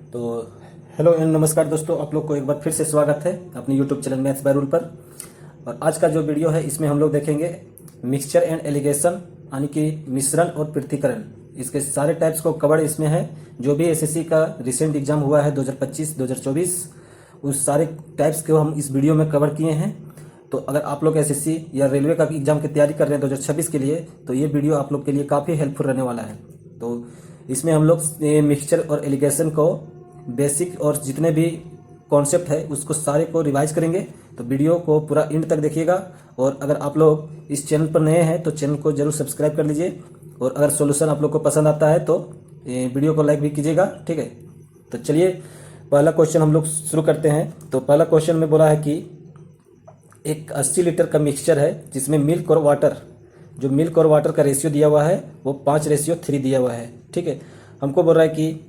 तो hello and नमस्कार दोस्तों, आप लोग को एक बार फिर से स्वागत है अपने YouTube channel maths by rule पर। और आज का जो वीडियो है इसमें हम लोग देखेंगे मिक्सचर एंड एलिगेशन, यानी कि मिश्रण और पृथक्करण। इसके सारे टाइप्स को कवर इसमें है। जो भी एसएससी का रिसेंट एग्जाम हुआ है 2025-2024, उस सारे टाइप्स को हम इस वीडियो में कवर किए हैं। तो अगर आप लोग एसएससी या रेलवे का एग्जाम की तैयारी कर रहे हैं 2026 के लिए, तो ये वीडियो आप लोग के लिए काफ़ी हेल्पफुल रहने वाला है। तो इसमें हम लोग मिक्सचर और एलिगेशन को बेसिक और जितने भी कॉन्सेप्ट है उसको सारे को रिवाइज करेंगे। तो वीडियो को पूरा एंड तक देखिएगा। और अगर आप लोग इस चैनल पर नए हैं तो चैनल को जरूर सब्सक्राइब कर लीजिए। और अगर सॉल्यूशन आप लोग को पसंद आता है तो वीडियो को लाइक भी कीजिएगा, ठीक है। तो चलिए पहला क्वेश्चन हम लोग शुरू करते हैं। तो पहला क्वेश्चन में बोला है कि एक 80 लीटर का मिक्सचर है जिसमें मिल्क और वाटर, जो मिल्क और वाटर का रेशियो दिया हुआ है वो 5:3 दिया हुआ है, ठीक है। हमको बोल रहा है कि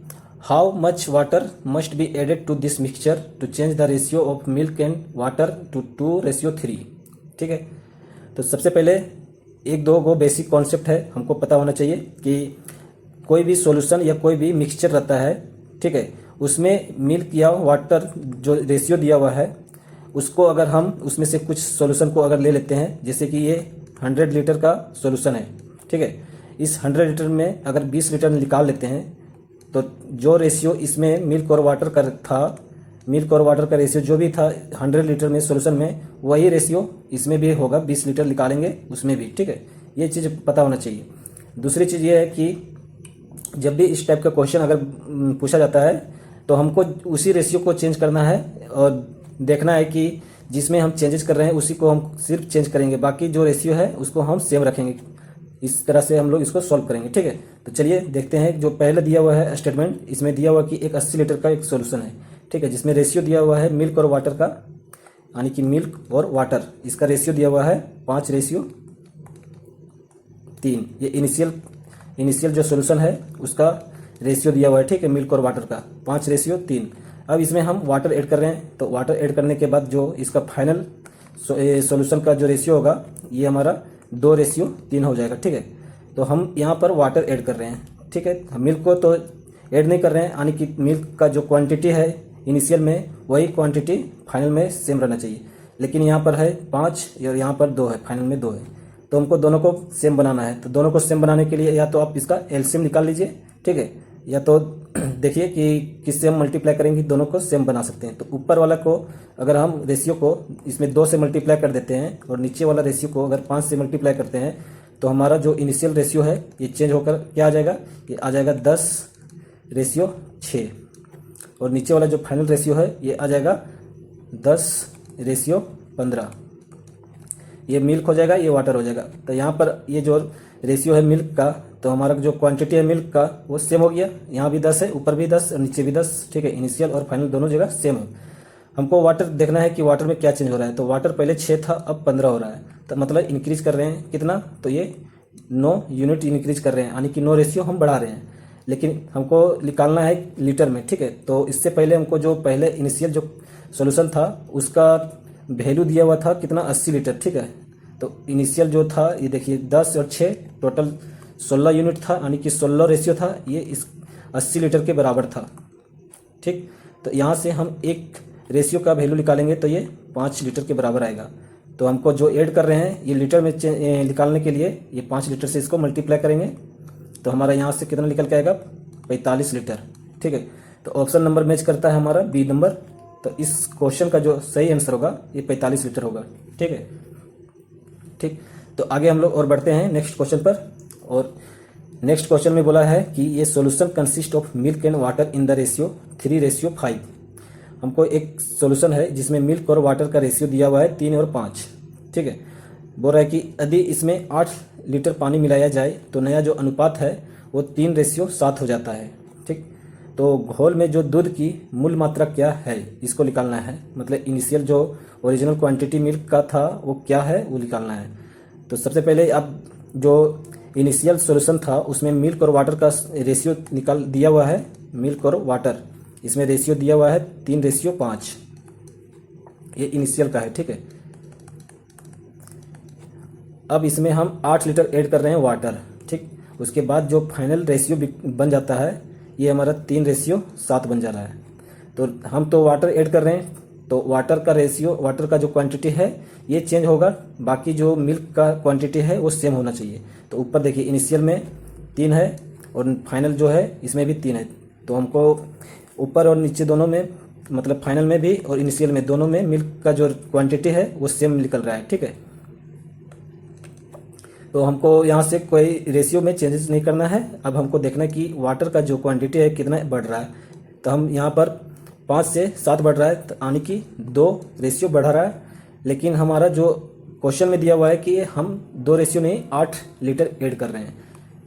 how much water must be added to this mixture to change the ratio of milk and water to 2:3, ठीक है। तो सबसे पहले एक दो गो बेसिक कॉन्सेप्ट है हमको पता होना चाहिए कि कोई भी सॉल्यूशन या कोई भी मिक्सचर रहता है, ठीक है, उसमें मिल्क या वाटर जो रेशियो दिया हुआ है उसको अगर हम उसमें से कुछ सॉल्यूशन को अगर ले लेते हैं, जैसे कि ये 100 लीटर का सॉल्यूशन है, ठीक है। इस 100 लीटर में अगर 20 लीटर निकाल लेते हैं तो जो रेशियो इसमें मिल्क और वाटर का था, मिल्क और वाटर का रेशियो जो भी था 100 लीटर में सॉल्यूशन में, वही रेशियो इसमें भी होगा। 20 लीटर निकालेंगे उसमें भी, ठीक है। ये चीज़ पता होना चाहिए। दूसरी चीज़ ये है कि जब भी इस टाइप का क्वेश्चन अगर पूछा जाता है तो हमको उसी रेशियो को चेंज करना है और देखना है कि जिसमें हम चेंजेस कर रहे हैं उसी को हम सिर्फ चेंज करेंगे, बाकी जो रेशियो है उसको हम सेम रखेंगे। इस तरह से हम लोग इसको सॉल्व करेंगे, ठीक है। तो चलिए देखते हैं। जो पहले दिया हुआ है स्टेटमेंट, इसमें दिया हुआ कि एक 80 लीटर का एक सॉल्यूशन है, ठीक है, जिसमें रेशियो दिया हुआ है मिल्क और वाटर का, यानी कि मिल्क और वाटर, इसका रेशियो दिया हुआ है 5:3। ये इनिशियल जो सॉल्यूशन है उसका रेशियो दिया हुआ है, ठीक है, मिल्क और वाटर का 5:3। अब इसमें हम वाटर ऐड कर रहे हैं, तो वाटर ऐड करने के बाद जो इसका फाइनल सॉल्यूशन का जो रेशियो होगा ये हमारा 2:3 हो जाएगा, ठीक है। तो हम यहाँ पर वाटर ऐड कर रहे हैं, ठीक है। हम मिल्क को तो ऐड नहीं कर रहे हैं, यानी कि मिल्क का जो क्वांटिटी है इनिशियल में वही क्वांटिटी फाइनल में सेम रहना चाहिए। लेकिन यहाँ पर है 5 और यहाँ पर 2 है, फाइनल में 2 है, तो हमको दोनों को सेम बनाना है। तो दोनों को सेम बनाने के लिए या तो आप इसका एलसीएम निकाल लीजिए, ठीक है, या तो देखिए कि किससे हम मल्टीप्लाई करेंगे, दोनों को सेम बना सकते हैं। तो ऊपर वाला को अगर हम रेशियो को इसमें 2 से मल्टीप्लाई कर देते हैं और नीचे वाला रेशियो को अगर 5 से मल्टीप्लाई करते हैं तो हमारा जो इनिशियल रेशियो है ये चेंज होकर क्या आ जाएगा, ये आ जाएगा 10:6। और नीचे वाला जो फाइनल रेशियो है ये आ जाएगा 10:15। ये मिल्क हो जाएगा, ये वाटर हो जाएगा। तो यहाँ पर ये जो रेशियो है मिल्क का, तो हमारा जो क्वांटिटी है मिल्क का वो सेम हो गया। यहाँ भी 10 है, ऊपर भी 10 और नीचे भी 10, ठीक है। इनिशियल और फाइनल दोनों जगह सेम है। हमको वाटर देखना है कि वाटर में क्या चेंज हो रहा है। तो वाटर पहले 6 था, अब 15 हो रहा है, तो मतलब इंक्रीज कर रहे हैं कितना, तो ये 9 यूनिट इंक्रीज कर रहे हैं, यानी कि 9 रेशियो हम बढ़ा रहे हैं। लेकिन हमको निकालना है लीटर में, ठीक है। तो इससे पहले हमको जो पहले इनिशियल जो सोल्यूशन था उसका वैल्यू दिया हुआ था कितना, 80 लीटर, ठीक है। तो इनिशियल जो था ये देखिए 10 और 6 टोटल 16 यूनिट था, यानी कि 16 रेशियो था, ये इस 80 लीटर के बराबर था, ठीक। तो यहाँ से हम एक रेशियो का वैल्यू निकालेंगे तो ये 5 लीटर के बराबर आएगा। तो हमको जो ऐड कर रहे हैं ये लीटर में निकालने के लिए ये 5 लीटर से इसको मल्टीप्लाई करेंगे तो हमारा यहाँ से कितना निकल के आएगा, 45 लीटर, ठीक है। तो ऑप्शन नंबर मैच करता है हमारा बी नंबर। तो इस क्वेश्चन का जो सही आंसर होगा ये 45 लीटर होगा, ठीक है, ठीक। तो आगे हम लोग और बढ़ते हैं नेक्स्ट क्वेश्चन पर। और नेक्स्ट क्वेश्चन में बोला है कि ये solution consist of milk and water in the ratio 3:5। हमको एक सॉल्यूशन है जिसमें मिल्क और वाटर का रेशियो दिया हुआ है 3 और 5, ठीक है। बोल रहा है कि यदि इसमें 8 लीटर पानी मिलाया जाए तो नया जो अनुपात है वो 3:7 हो जाता है, ठीक। तो घोल में जो दूध की मूल मात्रा क्या है इसको निकालना है, मतलब इनिशियल जो ओरिजिनल क्वांटिटी मिल्क का था वो क्या है वो निकालना है। तो सबसे पहले अब जो इनिशियल सॉल्यूशन था उसमें मिल्क और वाटर का रेशियो निकाल दिया हुआ है, मिल्क और वाटर, इसमें रेशियो दिया हुआ है 3:5, ये इनिशियल का है, ठीक है। अब इसमें हम 8 लीटर ऐड कर रहे हैं वाटर, ठीक। उसके बाद जो फाइनल रेशियो बन जाता है ये हमारा 3:7 बन जा रहा है। तो हम तो वाटर ऐड कर रहे हैं, तो वाटर का रेशियो, वाटर का जो क्वांटिटी है ये चेंज होगा, बाकी जो मिल्क का क्वांटिटी है वो सेम होना चाहिए। तो ऊपर देखिए इनिशियल में 3 है और फाइनल जो है इसमें भी 3 है। तो हमको ऊपर और नीचे दोनों में, मतलब फाइनल में भी और इनिशियल में दोनों में मिल्क का जो क्वांटिटी है वो सेम निकल रहा है, ठीक है। तो हमको यहाँ से कोई रेशियो में चेंजेस नहीं करना है। अब हमको देखना है कि वाटर का जो क्वांटिटी है कितना बढ़ रहा है। तो हम यहाँ पर 5 से 7 बढ़ रहा है, तो यानी कि 2 रेशियो बढ़ा रहा है। लेकिन हमारा जो क्वेश्चन में दिया हुआ है कि हम 2 रेशियो नहीं 8 लीटर ऐड कर रहे हैं,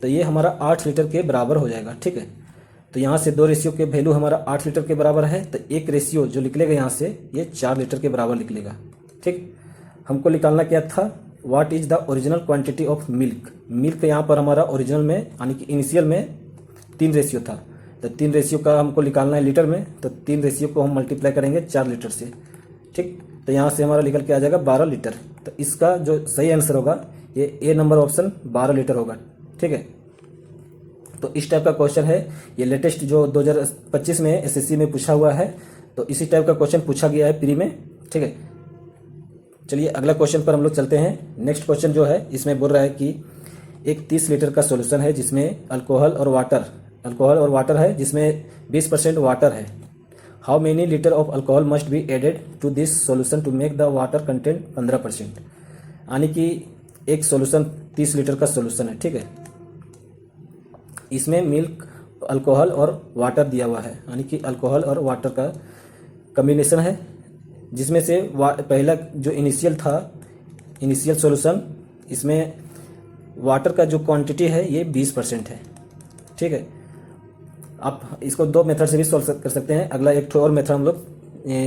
तो ये हमारा 8 लीटर के बराबर हो जाएगा, ठीक है। तो यहाँ से 2 रेशियो के वैल्यू हमारा 8 लीटर के बराबर है, तो एक रेशियो जो निकलेगा यहाँ से ये 4 लीटर के बराबर निकलेगा, ठीक। हमको निकालना क्या था, what is the original quantity of milk. Milk यहाँ पर हमारा ओरिजिनल में यानी कि इनिशियल में 3 रेशियो था, तो 3 रेशियो का हमको निकालना है लीटर में, तो 3 रेशियो को हम मल्टीप्लाई करेंगे 4 लीटर से, ठीक। तो यहाँ से हमारा निकल के आ जाएगा 12 लीटर। तो इसका जो सही आंसर होगा ये ए नंबर ऑप्शन 12 लीटर होगा, ठीक है। तो इस टाइप का क्वेश्चन है, ये लेटेस्ट जो 2025 में एसएससी में पूछा हुआ है, तो इसी टाइप का क्वेश्चन पूछा गया है प्री में, ठीक है। चलिए अगला क्वेश्चन पर हम लोग चलते हैं। नेक्स्ट क्वेश्चन जो है इसमें बोल रहा है कि एक 30 लीटर का सॉल्यूशन है जिसमें अल्कोहल और वाटर है, जिसमें 20% वाटर है। How many litre of alcohol must be added to this solution to make the water content 15%। यानी कि एक सॉल्यूशन 30 लीटर का सॉल्यूशन है, ठीक है। इसमें मिल्क, अल्कोहल और वाटर दिया हुआ है, यानी कि अल्कोहल और वाटर का कम्बिनेशन है, जिसमें से पहला जो इनिशियल सॉल्यूशन, इसमें वाटर का जो क्वांटिटी है ये 20% है, ठीक है। आप इसको 2 मेथड से भी सॉल्व कर सकते हैं। अगला एक और मेथड हम लोग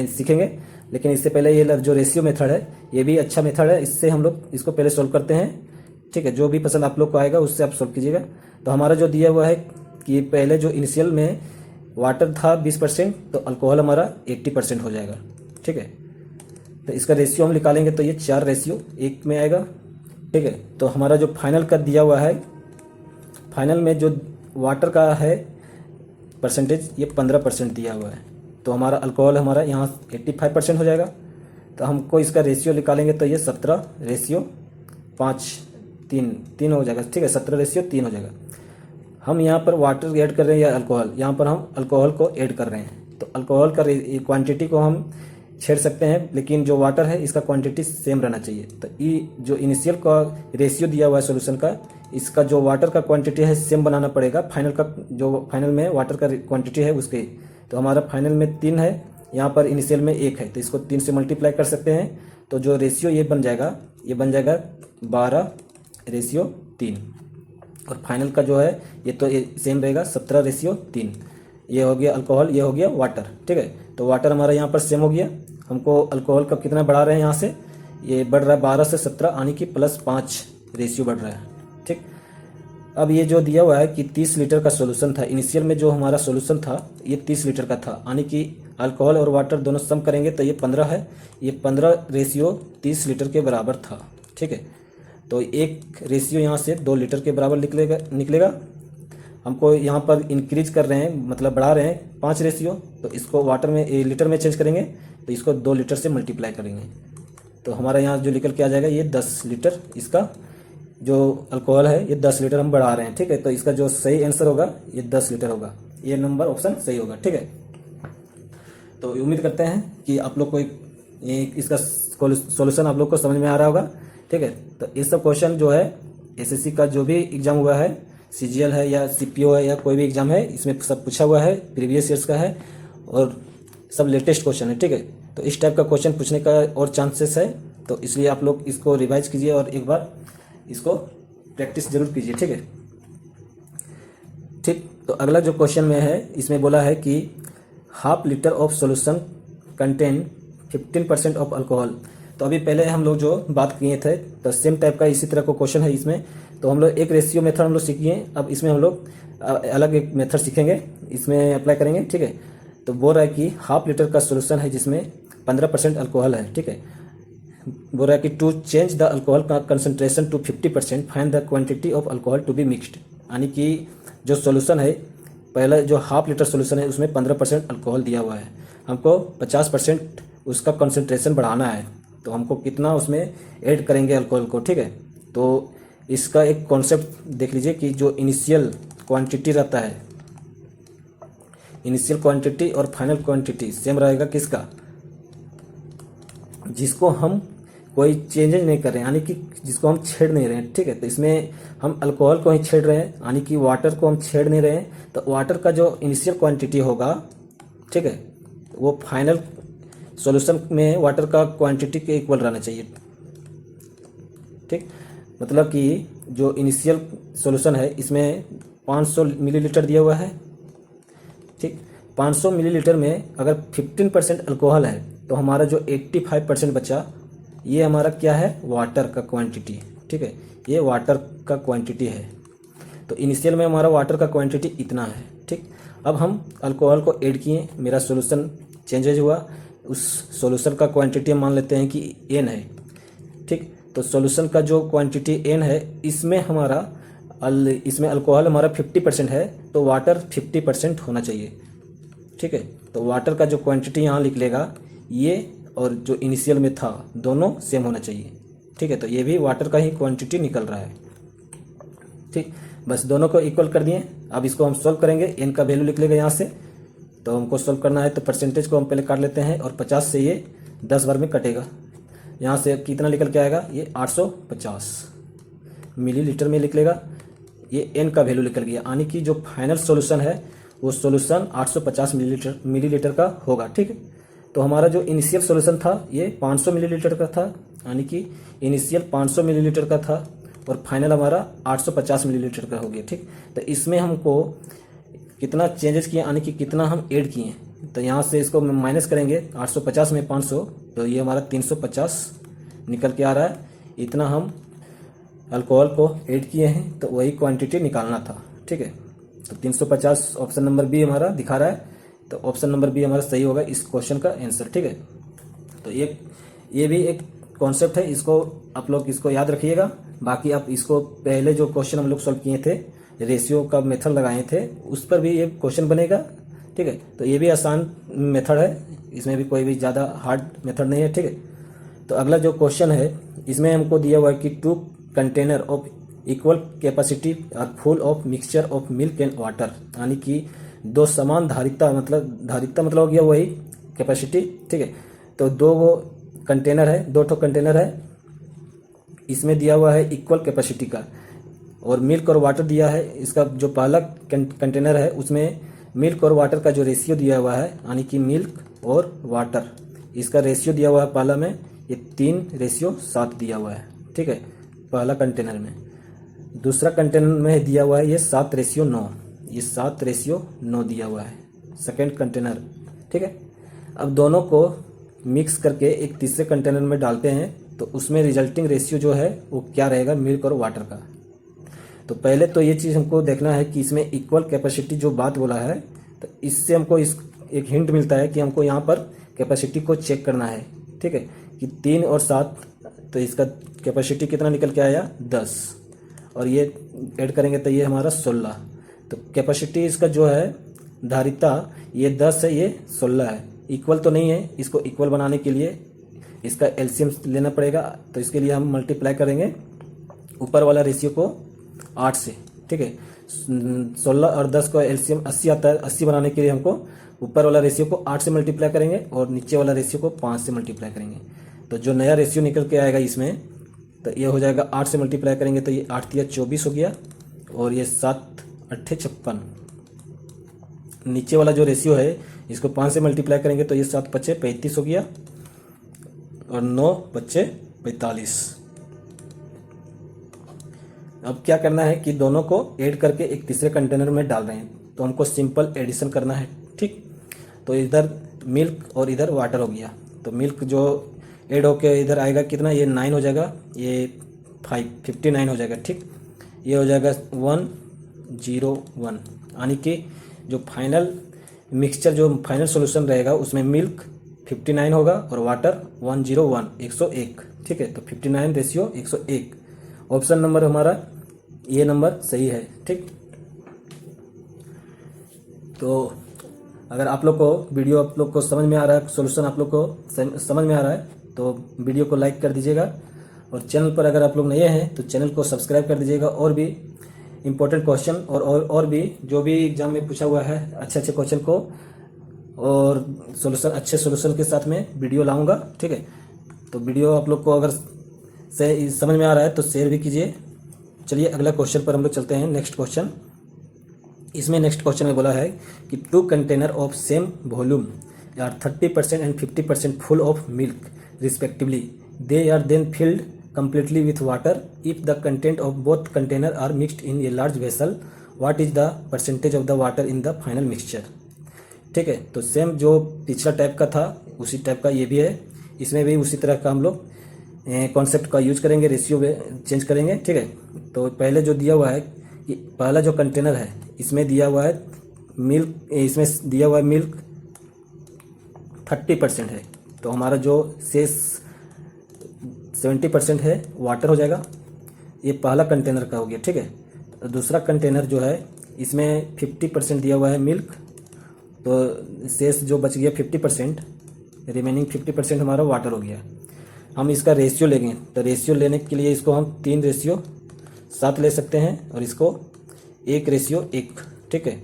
सीखेंगे, लेकिन इससे पहले ये जो रेशियो मेथड है ये भी अच्छा मेथड है, इससे हम लोग इसको पहले सॉल्व करते हैं, ठीक है। जो भी पसंद आप लोग को आएगा उससे आप सॉल्व कीजिएगा। तो हमारा जो दिया हुआ है कि पहले जो इनिशियल में वाटर था 20%, तो अल्कोहल हमारा 80% हो जाएगा, ठीक है। तो इसका रेशियो हम निकालेंगे तो ये 4:1 में आएगा, ठीक है। तो हमारा जो फाइनल का दिया हुआ है, फाइनल में जो वाटर का है परसेंटेज ये 15% दिया हुआ है, तो हमारा अल्कोहल हमारा यहाँ 85% हो जाएगा। तो हमको इसका रेशियो निकालेंगे तो ये 17:5 हो जाएगा, ठीक है। 17:3 हो जाएगा। हम यहाँ पर वाटर ऐड कर रहे हैं या अल्कोहल, यहाँ पर हम अल्कोहल को ऐड कर रहे हैं, तो अल्कोहल का क्वांटिटी को हम छेड़ सकते हैं, लेकिन जो वाटर है इसका क्वांटिटी सेम रहना चाहिए। तो ये जो इनिशियल का रेशियो दिया हुआ है सॉल्यूशन का, इसका जो वाटर का क्वांटिटी है सेम बनाना पड़ेगा फाइनल का, जो फाइनल में वाटर का क्वांटिटी है उसके। तो हमारा फाइनल में 3 है, यहाँ पर इनिशियल में 1 है, तो इसको 3 से मल्टीप्लाई कर सकते हैं। तो जो रेशियो ये बन जाएगा 12:3, और फाइनल का जो है ये तो सेम रहेगा 17:3। ये हो गया अल्कोहल, ये हो गया वाटर, ठीक है। तो वाटर हमारा यहाँ पर सेम हो गया। हमको अल्कोहल का कितना बढ़ा रहे हैं, यहाँ से ये बढ़ रहा है 12 से 17, यानी कि +5 रेशियो बढ़ रहा है, ठीक। अब ये जो दिया हुआ है कि 30 लीटर का सॉल्यूशन था, इनिशियल में जो हमारा सॉल्यूशन था ये 30 लीटर का था, यानी कि अल्कोहल और वाटर दोनों सम करेंगे तो ये 15 है, ये 15:30 लीटर के बराबर था, ठीक है। तो एक रेशियो यहाँ से 2 लीटर के बराबर निकलेगा। हमको यहाँ पर इंक्रीज कर रहे हैं, मतलब बढ़ा रहे हैं 5 रेशियो, तो इसको वाटर में लीटर में चेंज करेंगे, तो इसको 2 लीटर से मल्टीप्लाई करेंगे, तो हमारा यहाँ जो निकल के आ जाएगा ये 10 लीटर। इसका जो अल्कोहल है ये 10 लीटर हम बढ़ा रहे हैं, ठीक है। तो इसका जो सही आंसर होगा ये 10 लीटर होगा, ये नंबर ऑप्शन सही होगा, ठीक है। तो उम्मीद करते हैं कि आप लोग को इसका सॉल्यूशन आप लोग को समझ में आ रहा होगा, ठीक है। तो ये सब क्वेश्चन जो है एसएससी का जो भी एग्जाम हुआ है, सीजीएल है या सीपीओ है या कोई भी एग्जाम है, इसमें सब पूछा हुआ है, प्रीवियस ईयर्स का है और सब लेटेस्ट क्वेश्चन है, ठीक है। तो इस टाइप का क्वेश्चन पूछने का और चांसेस है, तो इसलिए आप लोग इसको रिवाइज कीजिए और एक बार इसको प्रैक्टिस जरूर कीजिए, ठीक है, ठीक। तो अगला जो क्वेश्चन में है इसमें बोला है कि half litre of solution contain 15% of alcohol. तो अभी पहले हम लोग जो बात किए थे तो सेम टाइप का इसी तरह का क्वेश्चन है इसमें। तो हम लोग एक रेशियो मेथड हम लोग सीखिए, अब इसमें हम लोग अलग एक मेथड सीखेंगे, इसमें अप्लाई करेंगे, ठीक है। तो बोल रहा है कि हाफ लीटर का सॉल्यूशन है जिसमें 15% अल्कोहल है, ठीक है। बोल रहा है कि टू चेंज द अल्कोहल का concentration to 50% find the quantity of alcohol to be mixed. यानी कि जो सॉल्यूशन है पहला जो हाफ लीटर सोल्यूशन है उसमें 15% अल्कोहल दिया हुआ है, हमको 50% उसका कंसंट्रेशन बढ़ाना है, तो हमको कितना उसमें ऐड करेंगे अल्कोहल को। ठीक है, तो इसका एक कॉन्सेप्ट देख लीजिए कि जो इनिशियल क्वांटिटी रहता है, इनिशियल क्वांटिटी और फाइनल क्वांटिटी सेम रहेगा किसका, जिसको हम कोई चेंजेज नहीं कर रहे हैं, यानी कि जिसको हम छेड़ नहीं रहे हैं। ठीक है, तो इसमें हम अल्कोहल को ही छेड़ रहे हैं, यानी कि वाटर को हम छेड़ नहीं रहे हैं। तो वाटर का जो इनिशियल क्वांटिटी होगा, ठीक है, वो फाइनल सॉल्यूशन में वाटर का क्वांटिटी के इक्वल रहना चाहिए। ठीक, मतलब कि जो इनिशियल सॉल्यूशन है इसमें 500 मिलीलीटर दिया हुआ है। ठीक, 500 मिलीलीटर में अगर 15% अल्कोहल है तो हमारा जो 85% बचा, ये हमारा क्या है, वाटर का क्वांटिटी। ठीक है, ये वाटर का क्वांटिटी है। तो इनिशियल में हमारा वाटर का क्वांटिटी इतना है। ठीक, अब हम अल्कोहल को ऐड किए, मेरा सॉल्यूशन चेंजेज हुआ, उस सॉल्यूशन का क्वांटिटी हम मान लेते हैं कि n है। ठीक, तो सॉल्यूशन का जो क्वांटिटी n है, इसमें हमारा इसमें अल्कोहल हमारा 50% है, तो वाटर 50% होना चाहिए। ठीक है, तो वाटर का जो क्वांटिटी यहाँ लिख लेगा, ये और जो इनिशियल में था दोनों सेम होना चाहिए। ठीक है, तो ये भी वाटर का ही क्वांटिटी निकल रहा है। ठीक, बस दोनों को इक्वल कर दिए। अब इसको हम सॉल्व करेंगे, n का वैल्यू लिख लेगा यहाँ से, तो हमको सॉल्व करना है तो परसेंटेज को हम पहले काट लेते हैं, और 50 से ये 10 बार में कटेगा। यहाँ से कितना निकल के आएगा, ये 850 मिलीलीटर में लिख लेगा। ये n का वैल्यू निकल गया, यानी कि जो फाइनल सॉल्यूशन है वो सॉल्यूशन 850 मिलीलीटर का होगा। ठीक है, तो हमारा जो इनिशियल सॉल्यूशन था ये 500 मिलीलीटर का था, यानी कि इनिशियल 500 मिलीलीटर का था, और फाइनल हमारा 850 मिलीलीटर का हो गया। ठीक, तो इसमें हमको कितना चेंजेस किए, यानी कि कितना हम ऐड किए, तो यहाँ से इसको माइनस करेंगे, 850 में 500, तो ये हमारा 350 निकल के आ रहा है। इतना हम अल्कोहल को ऐड किए हैं, तो वही क्वांटिटी निकालना था। ठीक है, तो 350 ऑप्शन नंबर बी हमारा दिखा रहा है, तो ऑप्शन नंबर बी हमारा सही होगा इस क्वेश्चन का आंसर। ठीक है, तो ये भी एक कॉन्सेप्ट है, इसको आप लोग इसको याद रखिएगा। बाकी आप इसको पहले जो क्वेश्चन हम लोग सॉल्व किए थे, रेशियो का मेथड लगाए थे, उस पर भी ये क्वेश्चन बनेगा। ठीक है, तो ये भी आसान मेथड है, इसमें भी कोई भी ज़्यादा हार्ड मेथड नहीं है। ठीक है, तो अगला जो क्वेश्चन है इसमें हमको दिया हुआ है कि 2 container of equal capacity are full of mixture of milk and water, यानी कि 2 समान धारिता मतलब हो गया वही कैपेसिटी। ठीक है, तो 2 कंटेनर है, 2 कंटेनर है, इसमें दिया हुआ है इक्वल कैपेसिटी का, और मिल्क और वाटर दिया है। इसका जो पहला कंटेनर है उसमें मिल्क और वाटर का जो रेशियो दिया हुआ है, यानी कि मिल्क और वाटर, इसका रेशियो दिया हुआ है पहला में, ये 3:7 दिया हुआ है। ठीक है, पहला कंटेनर में। दूसरा कंटेनर में दिया हुआ है ये 7:9, ये 7:9 दिया हुआ है सेकेंड कंटेनर। ठीक है, अब दोनों को मिक्स करके एक तीसरे कंटेनर में डालते हैं, तो उसमें रिजल्टिंग रेशियो जो है वो क्या रहेगा, मिल्क और वाटर का। तो पहले तो ये चीज़ हमको देखना है कि इसमें इक्वल कैपेसिटी जो बात बोला है, तो इससे हमको एक हिंट मिलता है कि हमको यहाँ पर कैपेसिटी को चेक करना है। ठीक है, कि 3 और 7, तो इसका कैपेसिटी कितना निकल के आया, 10, और ये ऐड करेंगे तो ये हमारा 16। तो कैपेसिटी इसका जो है धारिता, ये 10 है, ये 16 है, इक्वल तो नहीं है। इसको इक्वल बनाने के लिए इसका एलसीएम लेना पड़ेगा, तो इसके लिए हम मल्टीप्लाई करेंगे ऊपर वाला रेशियो को 8 से। ठीक है, 16 और 10 का एलसीएम 80 आता है, 80 बनाने के लिए हमको ऊपर वाला रेशियो को 8 से मल्टीप्लाई करेंगे और नीचे वाला रेशियो को 5 से मल्टीप्लाई करेंगे। तो जो नया रेशियो निकल के आएगा इसमें, तो ये हो जाएगा 8 से मल्टीप्लाई करेंगे तो ये 8 या 24 हो गया, और ये 7 8 56। नीचे वाला जो रेशियो है इसको 5 से मल्टीप्लाई करेंगे तो ये 7 5 35 हो गया, और 9 5 45। अब क्या करना है कि दोनों को ऐड करके एक तीसरे कंटेनर में डाल रहे हैं, तो हमको सिंपल एडिशन करना है। ठीक, तो इधर मिल्क और इधर वाटर हो गया, तो मिल्क जो ऐड होके इधर आएगा कितना, ये 9 हो जाएगा, ये 59 हो जाएगा। ठीक, ये हो जाएगा 101, यानी कि जो फाइनल मिक्सचर जो फाइनल सॉल्यूशन रहेगा उसमें मिल्क 59 होगा और वाटर 101 101। ठीक है, तो 59:101 ऑप्शन नंबर हमारा ये नंबर सही है। ठीक, तो अगर आप लोग को वीडियो आप लोग को समझ में आ रहा है, सॉल्यूशन आप लोग को समझ में आ रहा है, तो वीडियो को लाइक कर दीजिएगा। और चैनल पर अगर आप लोग नए हैं तो चैनल को सब्सक्राइब कर दीजिएगा। और भी इम्पोर्टेंट क्वेश्चन और भी जो भी एग्जाम में पूछा हुआ है अच्छे अच्छे क्वेश्चन को और अच्छे सॉल्यूशन के साथ में वीडियो लाऊंगा, ठीक है। तो वीडियो आप लोग को अगर से समझ में आ रहा है तो शेयर भी कीजिए। चलिए अगला क्वेश्चन पर हम लोग चलते हैं। नेक्स्ट क्वेश्चन, इसमें नेक्स्ट क्वेश्चन में बोला है कि 2 container of same volume are 30% and 50% full of milk respectively, they are then filled completely with water. If the content of both container are mixed in a large vessel, what is the percentage of the water in the final mixture? ठीक है, तो same जो पिछला type का था उसी type का ये भी है। इसमें भी उसी तरह का हम लोग कॉन्सेप्ट का यूज करेंगे, रेशियो चेंज करेंगे, ठीक है। तो पहले जो दिया हुआ है कि पहला जो कंटेनर है इसमें दिया हुआ है मिल्क, इसमें दिया हुआ है मिल्क 30% है, तो हमारा जो शेष 70% है वाटर हो जाएगा। ये पहला कंटेनर का हो गया, ठीक है। तो दूसरा कंटेनर जो है इसमें 50% दिया हुआ है मिल्क, तो शेष जो बच गया 50%, रिमेनिंग 50% हमारा वाटर हो गया। हम इसका रेशियो लेंगे, तो रेशियो लेने के लिए इसको हम 3:7 ले सकते हैं और इसको 1:1, ठीक है।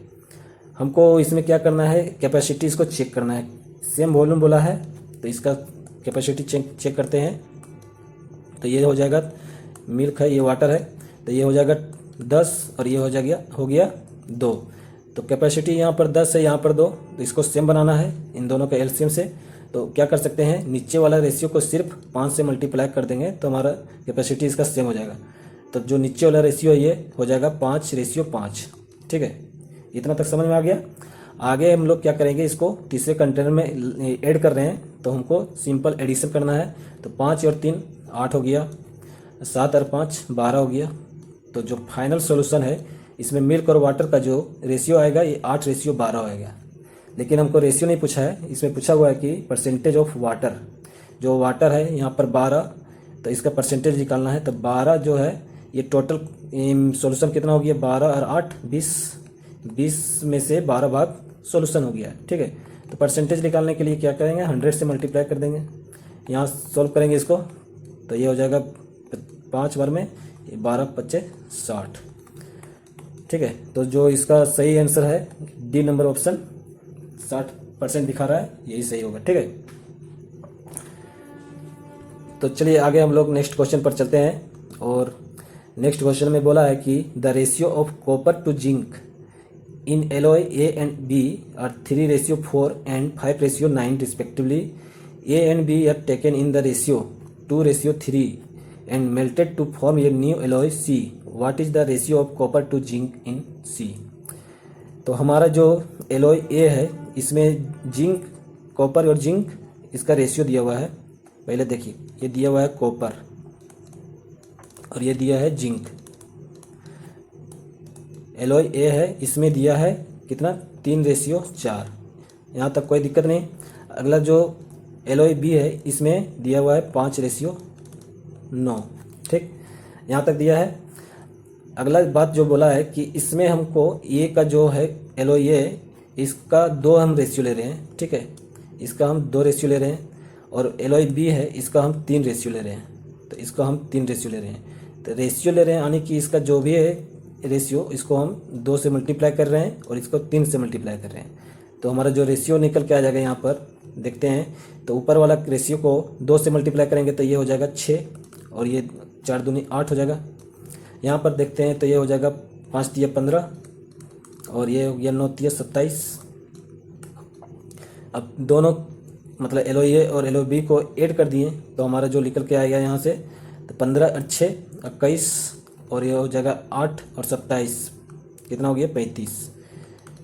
हमको इसमें क्या करना है, कैपेसिटी इसको चेक करना है। सेम वॉल्यूम बोला है तो इसका कैपेसिटी चेक करते हैं। तो ये हो जाएगा मिल्क है, ये वाटर है, तो ये हो जाएगा 10 और ये हो गया 2। तो कैपेसिटी यहाँ पर 10 है, यहाँ पर 2, तो इसको सेम बनाना है इन दोनों का एलसीएम से। तो क्या कर सकते हैं, नीचे वाला रेशियो को सिर्फ 5 से मल्टीप्लाई कर देंगे तो हमारा कैपेसिटी इसका सेम हो जाएगा। तो जो नीचे वाला रेशियो है ये हो जाएगा 5:5, ठीक है। इतना तक समझ में आ गया। आगे हम लोग क्या करेंगे, इसको तीसरे कंटेनर में ऐड कर रहे हैं तो हमको सिंपल एडिशन करना है। तो 5 और 3 8 हो गया, 7 और 5 12 हो गया। तो जो फाइनल सॉल्यूशन है इसमें मिल्क और वाटर का जो रेशियो आएगा ये 8:12 आएगा। लेकिन हमको रेशियो नहीं पूछा है, इसमें पूछा हुआ है कि परसेंटेज ऑफ वाटर, जो वाटर है यहाँ पर 12, तो इसका परसेंटेज निकालना है। तो 12 जो है ये टोटल सॉल्यूशन कितना हो गया, 12 और 8 20 में से 12 भाग सॉल्यूशन हो गया, ठीक है। तो परसेंटेज निकालने के लिए क्या करेंगे, 100 से मल्टीप्लाई कर देंगे। यहाँ सॉल्व करेंगे इसको तो ये हो जाएगा 5 बार में 12×5 = 60, ठीक है। तो जो इसका सही आंसर है डी नंबर ऑप्शन 60% दिखा रहा है, यही सही होगा, ठीक है। तो चलिए आगे हम लोग नेक्स्ट क्वेश्चन पर चलते हैं। और नेक्स्ट क्वेश्चन में बोला है कि the ratio of copper to zinc in alloy A and B are 3:4 and 5:9 respectively. A and B are taken in the ratio 2:3 and melted to form a new alloy C. What is the ratio of copper to zinc in C? तो हमारा जो alloy ए है इसमें zinc, copper और zinc इसका ratio दिया हुआ है। पहले देखिए, ये दिया हुआ है कॉपर और ये दिया है जिंक। एलॉय ए है, इसमें दिया है कितना, 3:4। यहाँ तक कोई दिक्कत नहीं। अगला जो एलॉय बी है इसमें दिया हुआ है 5:9, ठीक, यहाँ तक दिया है। अगला बात जो बोला है कि इसमें हमको ए का जो है एलॉय ए, इसका 2 हम रेशियो ले रहे हैं, ठीक है। इसका हम 2 रेशियो ले रहे हैं। और एलॉय बी है इसका हम 3 रेशियो ले रहे हैं, तो इसको हम 3 रेशियो ले रहे हैं। तो रेशियो ले रहे हैं यानी कि इसका जो भी है रेशियो, इसको हम 2 से मल्टीप्लाई कर रहे हैं और इसको 3 से मल्टीप्लाई कर रहे हैं। तो हमारा जो रेशियो निकल के आ जाएगा यहाँ पर देखते हैं। तो ऊपर वाला रेशियो को 2 से मल्टीप्लाई करेंगे तो ये हो जाएगा 6 और ये 4 दूनी 8 हो जाएगा। यहाँ पर देखते हैं तो ये हो जाएगा 5 तिया 15 और ये हो गया 9 तिया 27। अब दोनों मतलब एलॉय ए और एलॉय बी को ऐड कर दिए तो हमारा जो निकल के आएगा यहाँ से, तो 15 और 6 21 और ये हो जाएगा 8 और 27, कितना हो गया 35।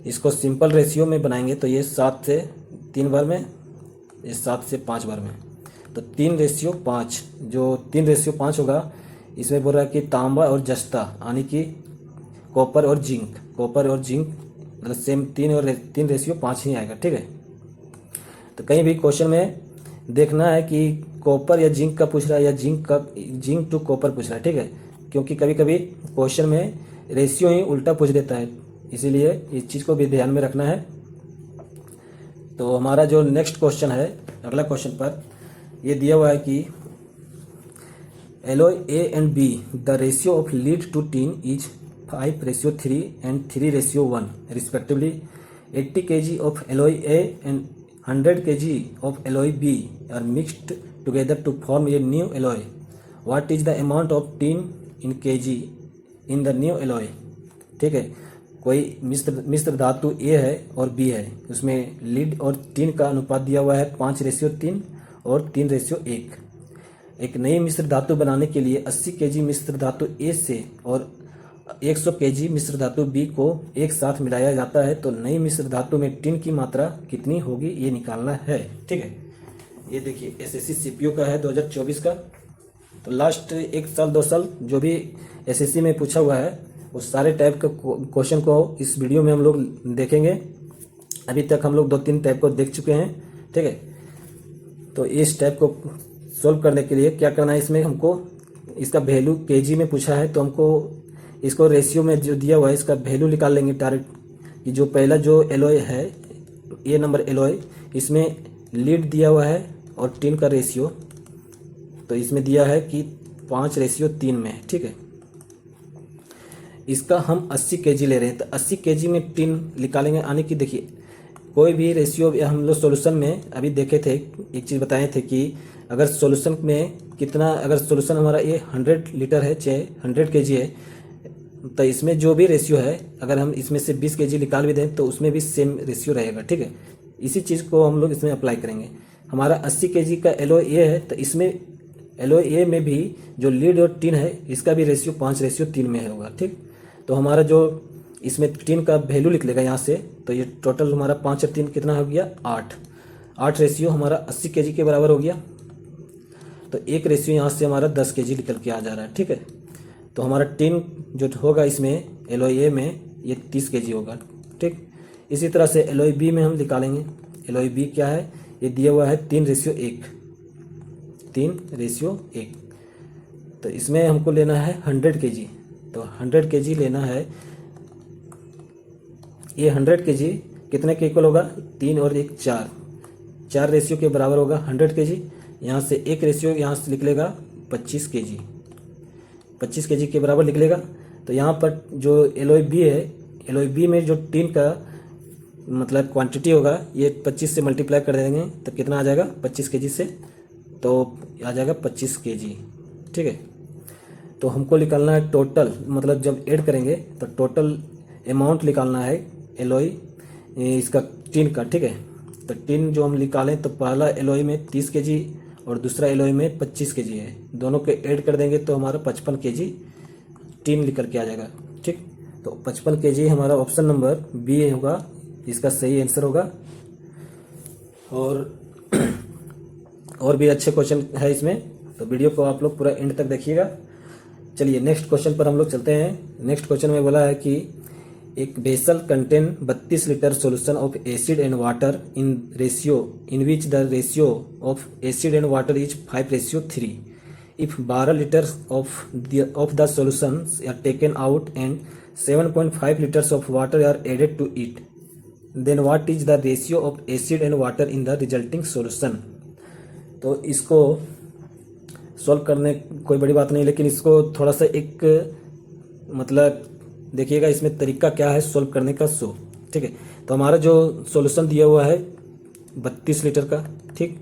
इसको सिंपल रेशियो में बनाएंगे तो ये 7 से 3 बार में, ये 7 से 5 बार में, तो 3:5। जो 3:5 होगा इसमें बोल रहा है कि तांबा और जस्ता यानी कि कॉपर और जिंक मतलब सेम 3:5 ही आएगा, ठीक है। तो कहीं भी क्वेश्चन में देखना है कि कॉपर या जिंक का पूछ रहा है या जिंक टू कॉपर पूछ रहा है, ठीक है। क्योंकि कभी कभी क्वेश्चन में रेशियो ही उल्टा पूछ देता है, इसीलिए इस चीज़ को भी ध्यान में रखना है। तो हमारा जो नेक्स्ट क्वेश्चन है, अगला क्वेश्चन पर ये दिया हुआ है कि alloy A and B, the ratio of lead to tin is 5:3 and 3:1 respectively. 80 kg of alloy A and 100 kg of alloy B are mixed together to form a new alloy. What is the amount of tin in kg in the new alloy? ठीक है, कोई मिश्र धातु A है और B है, उसमें lead और tin का अनुपात दिया हुआ है 5:3 और 3:1। एक नई मिश्र धातु बनाने के लिए 80 केजी मिश्र धातु A से और 100 केजी मिश्र धातु B को एक साथ मिलाया जाता है, तो नई मिश्र धातु में टिन की मात्रा कितनी होगी ये निकालना है। ठीक है, ये देखिए एसएससी सीपीयू का है 2024 का। तो लास्ट 1 साल 2 साल जो भी एसएससी में पूछा हुआ है उस सारे टाइप के क्वेश्चन को इस वीडियो में हम लोग देखेंगे। अभी तक हम लोग 2-3 टाइप को देख चुके हैं। ठीक है, तो इस टाइप को सॉल्व करने के लिए क्या करना है, इसमें हमको इसका वैल्यू केजी में पूछा है, तो हमको इसको रेशियो में जो दिया हुआ है इसका वैल्यू निकाल लेंगे डायरेक्ट। कि जो पहला जो एलॉय है, ए नंबर एलॉय, इसमें लीड दिया हुआ है और टिन का रेशियो, तो इसमें दिया है कि 5:3 में। ठीक है, इसका हम 80 केजी ले रहे हैं, तो 80 केजी में टिन निकालेंगे। यानी कि देखिए कोई भी रेशियो हम लोग सॉल्यूशन में अभी देखे थे, एक चीज़ बताए थे कि अगर सॉल्यूशन में कितना, अगर सॉल्यूशन हमारा ये 100 लीटर है चाहे 100 केजी है, तो इसमें जो भी रेशियो है अगर हम इसमें से 20 केजी निकाल भी दें तो उसमें भी सेम रेशियो रहेगा। ठीक है, इसी चीज़ को हम लोग इसमें अप्लाई करेंगे। हमारा 80 केजी का एलॉय ए है, तो इसमें एलॉय ए में भी जो लीड और टिन है इसका भी रेशियो 5:3 में होगा। ठीक, तो हमारा जो इसमें टिन का वैल्यू लिख लेगा यहाँ से, तो ये टोटल हमारा 5 और 3 कितना हो गया, 8 रेशियो हमारा 80 केजी के बराबर हो गया। तो एक रेशियो यहाँ से हमारा 10 केजी निकल के आ जा रहा है। ठीक है, तो हमारा टिन जो होगा इसमें एलॉय ए में ये 30 केजी होगा। ठीक, इसी तरह से एलॉय बी में हम निकालेंगे। एलॉय बी क्या है, ये दिया हुआ है 3:1। तो इसमें हमको लेना है 100 केजी, तो 100 केजी लेना है। ये 100 केजी कितने के इक्वल होगा, 3 और 1 4 रेशियो के बराबर होगा 100 केजी। यहाँ से एक रेशियो यहाँ से लिख लेगा 25 केजी, 25 केजी के बराबर लिख लेगा। तो यहाँ पर जो एलॉय बी है, एलॉय बी में जो टिन का मतलब क्वांटिटी होगा ये 25 से मल्टीप्लाई कर देंगे तो कितना आ जाएगा, 25 केजी से तो आ जाएगा 25 केजी। ठीक है, तो हमको निकालना है टोटल, मतलब जब ऐड करेंगे तो टोटल अमाउंट निकालना है एलॉय इसका टिन का। ठीक है, तो टिन जो हम निकालें तो पहला एलॉय में 30 केजी और दूसरा एलॉय में 25 केजी है, दोनों के ऐड कर देंगे तो हमारा 55 केजी टिन निकल के आ जाएगा। ठीक, तो 55 केजी हमारा ऑप्शन नंबर बी होगा, इसका सही आंसर होगा। और भी अच्छे क्वेश्चन है इसमें, तो वीडियो को आप लोग पूरा एंड तक देखिएगा। चलिए नेक्स्ट क्वेश्चन पर हम लोग चलते हैं। नेक्स्ट क्वेश्चन में बोला है कि एक vessel contain 32 litre solution of acid and water in ratio in which the ratio of acid and water is 5:3। If 12 litre of the solutions are taken out and 7.5 litres of water are added to it, then what is the ratio of acid and water in the resulting solution. तो इसको solve करने कोई बड़ी बात नहीं, लेकिन इसको थोड़ा सा एक मतलब देखिएगा इसमें तरीका क्या है सॉल्व करने का। ठीक है, तो हमारा जो सॉल्यूशन दिया हुआ है 32 लीटर का। ठीक,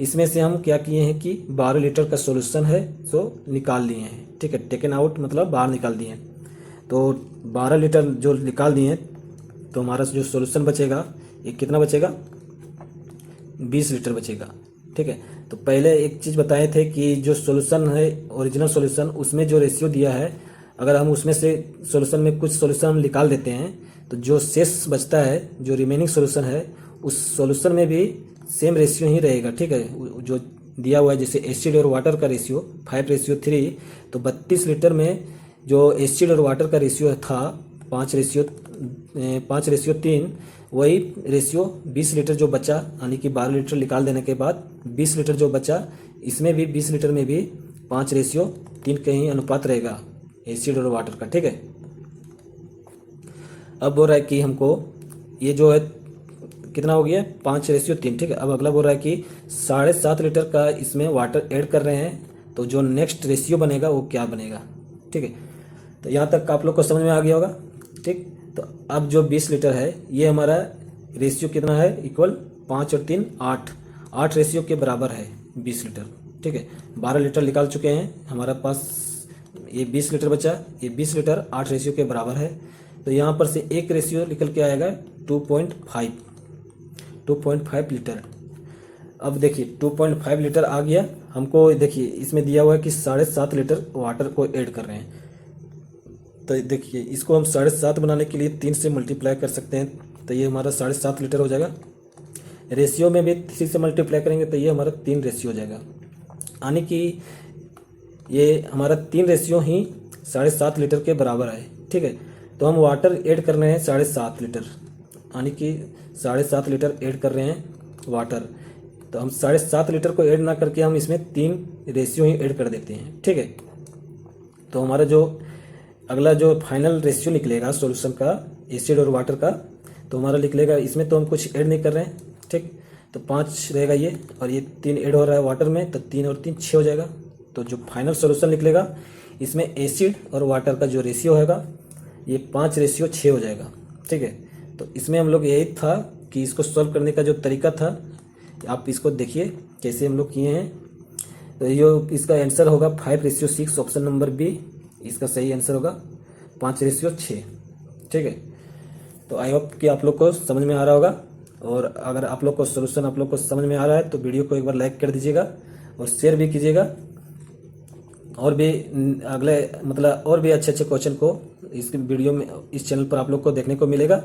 इसमें से हम क्या किए हैं कि 12 लीटर का सॉल्यूशन है सो निकाल लिए हैं। ठीक है, टेकन आउट मतलब बाहर निकाल दिए हैं, तो 12 लीटर जो निकाल दिए हैं तो हमारा जो सॉल्यूशन बचेगा ये कितना बचेगा, 20 लीटर बचेगा। ठीक है, तो पहले एक चीज़ बताए थे कि जो सॉल्यूशन है ओरिजिनल सॉल्यूशन उसमें जो रेशियो दिया है, अगर हम उसमें से सॉल्यूशन में कुछ सॉल्यूशन हम निकाल देते हैं तो जो शेष बचता है, जो रिमेनिंग सॉल्यूशन है, उस सॉल्यूशन में भी सेम रेशियो ही रहेगा। ठीक है, जो दिया हुआ है जैसे एसिड और वाटर का रेशियो 5:3, तो 32 लीटर में जो एसिड और वाटर का रेशियो था 5:3, वही रेशियो 20 लीटर जो बचा, यानी कि 12 लीटर निकाल देने के बाद 20 लीटर जो बचा, इसमें भी 20 लीटर में भी 5:3 का ही अनुपात रहेगा एसिड और वाटर का। ठीक है, अब बोल रहा है कि हमको ये जो है कितना हो गया 5:3, ठीक है। अब अगला बोल रहा है कि 7.5 लीटर का इसमें वाटर ऐड कर रहे हैं, तो जो नेक्स्ट रेशियो बनेगा वो क्या बनेगा, ठीक है। तो यहाँ तक आप लोग को समझ में आ गया होगा, ठीक। तो अब जो 20 लीटर है ये हमारा रेशियो कितना है, इक्वल 5 और 3 8 रेशियो के बराबर है 20 लीटर, ठीक है। 12 लीटर निकाल चुके हैं, हमारे पास ये 20 लीटर बचा। ये 20 लीटर 8 रेशियो के बराबर है, तो यहाँ पर से एक रेशियो निकल के आएगा 2.5 लीटर। अब देखिए 2.5 लीटर आ गया हमको। देखिए इसमें दिया हुआ है कि 7.5 लीटर वाटर को ऐड कर रहे हैं, तो देखिए इसको हम 7.5 बनाने के लिए 3 से मल्टीप्लाई कर सकते हैं, तो ये हमारा 7.5 लीटर हो जाएगा। रेशियो में भी 3 से मल्टीप्लाई करेंगे तो ये हमारा 3 रेशियो हो जाएगा, यानी कि ये हमारा 3 रेशियो ही 7.5 लीटर के बराबर है, ठीक है। तो हम वाटर ऐड कर रहे हैं 7.5 लीटर, यानी कि 7.5 लीटर ऐड कर रहे हैं वाटर। तो हम 7.5 लीटर को ऐड ना करके हम इसमें 3 रेशियो ही ऐड कर देते हैं, ठीक है। तो हमारा जो अगला जो फाइनल रेशियो निकलेगा सॉल्यूशन का, एसिड और वाटर का, तो हमारा निकलेगा, इसमें तो हम कुछ ऐड नहीं कर रहे हैं, ठीक। तो 5 रहेगा ये, और ये 3 ऐड हो रहा है वाटर में, तो 3 और 3 6 हो जाएगा। तो जो फाइनल सॉल्यूशन निकलेगा इसमें एसिड और वाटर का जो रेशियो होगा ये 5:6 हो जाएगा, ठीक है। तो इसमें हम लोग यही था कि इसको सॉल्व करने का जो तरीका था, आप इसको देखिए कैसे हम लोग किए हैं। तो ये इसका आंसर होगा 5:6, ऑप्शन नंबर बी इसका सही आंसर होगा 5:6, ठीक है। तो आई होप कि आप लोग को समझ में आ रहा होगा, और अगर आप लोग को सोल्यूशन आप लोग को समझ में आ रहा है तो वीडियो को एक बार लाइक कर दीजिएगा और शेयर भी कीजिएगा, और भी अगले मतलब और भी अच्छे अच्छे क्वेश्चन को इस वीडियो में इस चैनल पर आप लोग को देखने को मिलेगा।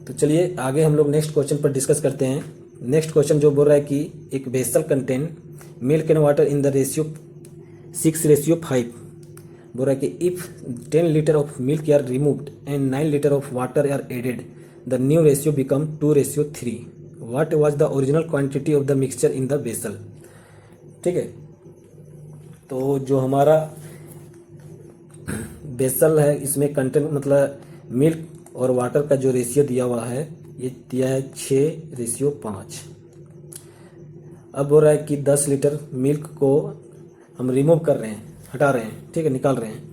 तो चलिए आगे हम लोग नेक्स्ट क्वेश्चन पर डिस्कस करते हैं। नेक्स्ट क्वेश्चन जो बोल रहा है कि एक vessel contain milk and water in the ratio 6:5, बोल रहा है कि if 10 litre of milk are removed and 9 litre of water are added, the new ratio become 2:3। What was the original quantity of the mixture in the vessel, ठीक है। तो जो हमारा vessel है इसमें कंटेंट मतलब मिल्क और वाटर का जो रेशियो दिया हुआ है ये दिया है 6:5। अब हो रहा है कि 10 लीटर मिल्क को हम रिमूव कर रहे हैं, हटा रहे हैं, ठीक है, निकाल रहे हैं,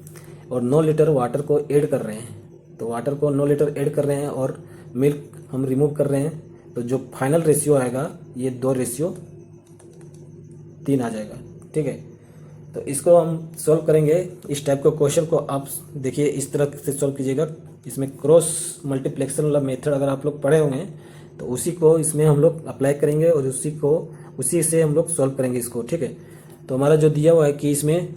और 9 लीटर वाटर को ऐड कर रहे हैं। तो वाटर को 9 लीटर ऐड कर रहे हैं और मिल्क हम रिमूव कर रहे हैं, तो जो फाइनल रेशियो आएगा ये 2:3 आ जाएगा, ठीक है। तो इसको हम सॉल्व करेंगे। इस टाइप के क्वेश्चन को आप देखिए इस तरह से सॉल्व कीजिएगा। इसमें क्रॉस मल्टीप्लेक्शन वाला मेथड अगर आप लोग पढ़े होंगे तो उसी को इसमें हम लोग अप्लाई करेंगे और उसी से हम लोग सॉल्व करेंगे इसको, ठीक है। तो हमारा जो दिया हुआ है कि इसमें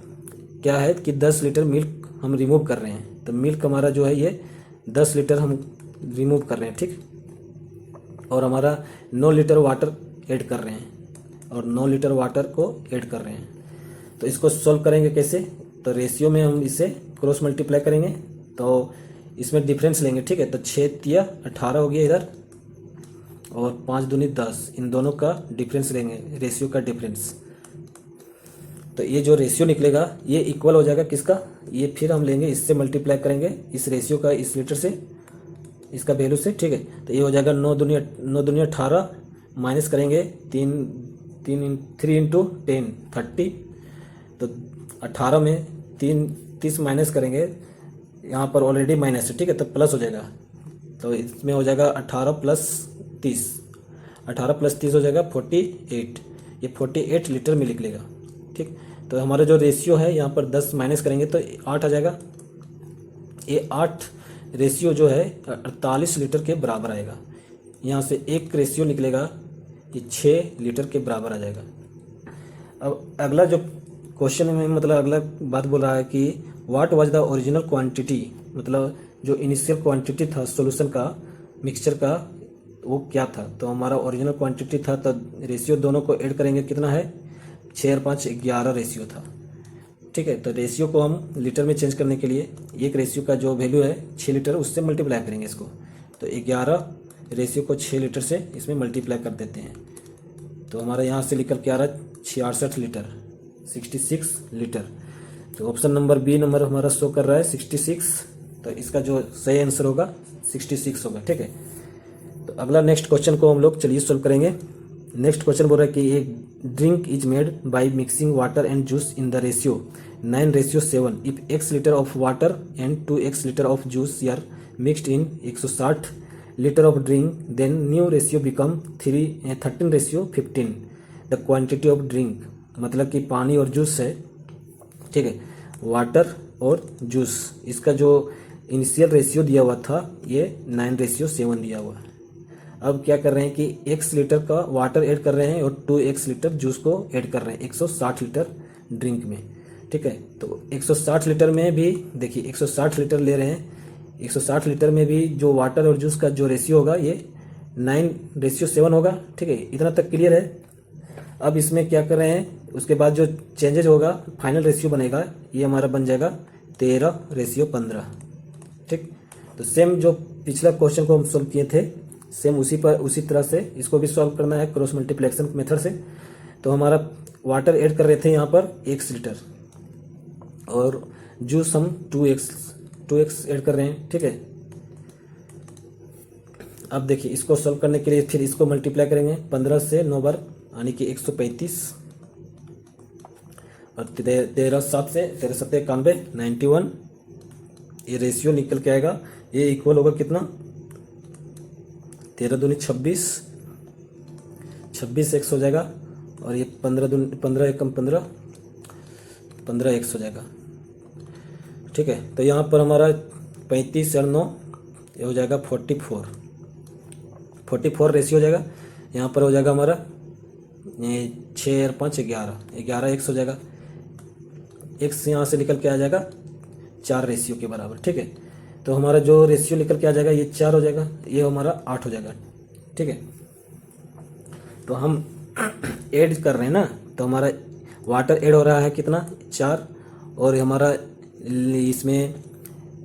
क्या है कि 10 लीटर मिल्क हम रिमूव कर रहे हैं, तो मिल्क हमारा जो है ये 10 लीटर हम रिमूव कर रहे हैं, ठीक। और हमारा 9 लीटर वाटर ऐड कर रहे हैं, और 9 लीटर वाटर को ऐड कर रहे हैं। तो इसको सॉल्व करेंगे कैसे, तो रेशियो में हम इसे क्रॉस मल्टीप्लाई करेंगे, तो इसमें डिफरेंस लेंगे, ठीक है। तो 6×3 = 18 हो गया इधर, और 5×2 = 10, इन दोनों का डिफरेंस लेंगे, रेशियो का डिफरेंस। तो ये जो रेशियो निकलेगा ये इक्वल हो जाएगा किसका, ये फिर हम लेंगे इससे मल्टीप्लाई करेंगे, इस रेशियो का इस लीटर से, इसका वैल्यू से, ठीक है। तो ये हो जाएगा 9×2 = 18, माइनस करेंगे 3 × 10 30, तो 18 में 30 माइनस करेंगे, यहाँ पर ऑलरेडी माइनस है, ठीक है, तो प्लस हो जाएगा। तो इसमें हो जाएगा 18 + 30, 18 + 30 हो जाएगा 48, ये 48 लीटर मिल्क निकलेगा, ठीक। तो हमारा जो रेशियो है यहाँ पर 10 माइनस करेंगे तो 8 आ जाएगा। ये 8 रेशियो जो है 48 लीटर के बराबर आएगा। यहाँ से एक रेशियो निकलेगा, ये 6 लीटर के बराबर आ जाएगा। अब अगला जो क्वेश्चन में मतलब अगला बात बोल रहा है कि what was the original quantity, मतलब जो इनिशियल क्वांटिटी था सॉल्यूशन का, मिक्सचर का, वो क्या था। तो हमारा ओरिजिनल क्वांटिटी था, तो रेशियो दोनों को ऐड करेंगे, कितना है 6 और 5 11 रेशियो था, ठीक है। तो रेशियो को हम लीटर में चेंज करने के लिए एक रेशियो का जो वैल्यू है 6 लीटर उससे मल्टीप्लाई करेंगे इसको, तो 11 रेशियो को 6 लीटर से इसमें मल्टीप्लाई कर देते हैं। तो हमारा यहाँ से निकल के आ रहा है 66 लीटर, 66 लीटर। तो ऑप्शन नंबर बी नंबर हमारा शो कर रहा है 66। तो इसका जो सही आंसर होगा 66 होगा। ठीक है, तो अगला नेक्स्ट क्वेश्चन को हम लोग चलिए सॉल्व करेंगे। नेक्स्ट क्वेश्चन बोल रहा है कि एक drink is made by mixing water and juice in the ratio 9:7 if x litre of water and 2x litre of juice are mixed in 160 litre of drink, then new ratio become 13:15 the quantity of drink. मतलब कि पानी और juice है, ठीक है, water और juice, इसका जो इनिशियल रेशियो दिया हुआ था ये 9:7 दिया हुआ है। अब क्या कर रहे हैं कि x लीटर का वाटर ऐड कर रहे हैं और 2x लीटर जूस को ऐड कर रहे हैं 160 लीटर ड्रिंक में। ठीक है, तो 160 लीटर में भी देखिए 160 लीटर ले रहे हैं, 160 लीटर में भी जो वाटर और जूस का जो रेशियो होगा ये 9:7 होगा। ठीक है, इतना तक क्लियर है। अब इसमें क्या कर रहे हैं, उसके बाद जो चेंजेज होगा फाइनल रेशियो बनेगा, ये हमारा बन जाएगा 13:15। ठीक, तो सेम जो पिछला क्वेश्चन को हम सॉल्व किए थे सेम उसी तरह से इसको भी सॉल्व करना है क्रॉस मल्टीप्लिकेशन मेथड से। तो हमारा वाटर ऐड कर रहे थे यहाँ पर 1 लीटर और जूस हम 2x ऐड कर रहे हैं। ठीक है, अब देखिए इसको सॉल्व करने के लिए फिर इसको मल्टीप्लाई करेंगे 15 से 9 बार यानी कि 135 और 13 से 91, ये रेशियो निकल के आएगा। ये इक्वल होगा कितना, 13 दूनी 26 x हो जाएगा और ये 15 एकम 15 x हो जाएगा। ठीक है, तो यहाँ पर हमारा 35 और 9 ये हो जाएगा 44 रेशियो हो जाएगा। यहाँ पर हो जाएगा हमारा 6 और 5 11 x हो जाएगा। x यहाँ से निकल के आ जाएगा 4 रेशियो के बराबर। ठीक है, तो हमारा जो रेशियो निकल के आ जाएगा ये 4 हो जाएगा, ये हमारा 8 हो जाएगा। ठीक है, तो हम ऐड कर रहे हैं ना, तो हमारा वाटर ऐड हो रहा है कितना 4 और हमारा इसमें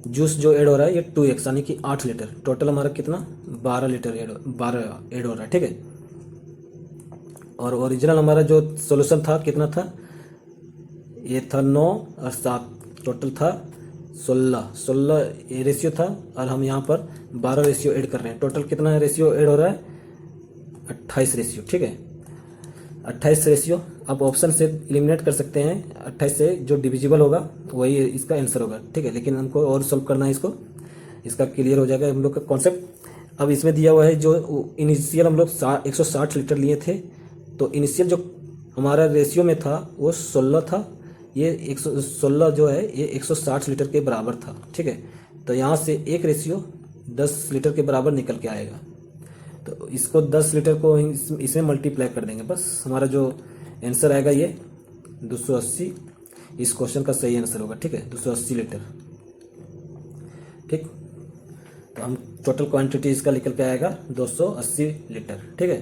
जूस जो ऐड हो रहा है ये 2x यानी कि 8 लीटर, टोटल हमारा कितना 12 लीटर ऐड हो रहा है। ठीक है, और ओरिजिनल हमारा जो सॉल्यूशन था कितना था, ये था 9 और 7, टोटल था 16 ये रेशियो था और हम यहाँ पर 12 रेशियो ऐड कर रहे हैं। टोटल कितना रेशियो ऐड हो रहा है 28 रेशियो। ठीक है, 28 रेशियो। आप ऑप्शन से एलिमिनेट कर सकते हैं, 28 से जो डिविजिबल होगा वही इसका आंसर होगा। ठीक है, लेकिन हमको और सॉल्व करना है इसको, इसका क्लियर हो जाएगा हम लोग का कॉन्सेप्ट। अब इसमें दिया हुआ है जो इनिशियल हम लोग 160 लीटर लिए थे, तो इनिशियल जो हमारा रेशियो में था वो 16 था, ये 116 जो है ये 160 लीटर के बराबर था। ठीक है, तो यहाँ से एक रेशियो 10 लीटर के बराबर निकल के आएगा, तो इसको 10 लीटर को इसमें मल्टीप्लाई कर देंगे, बस हमारा जो आंसर आएगा ये 280 इस क्वेश्चन का सही आंसर होगा। ठीक है, 280 लीटर। ठीक, तो हम टोटल क्वांटिटी इसका निकल के आएगा 280 लीटर। ठीक है,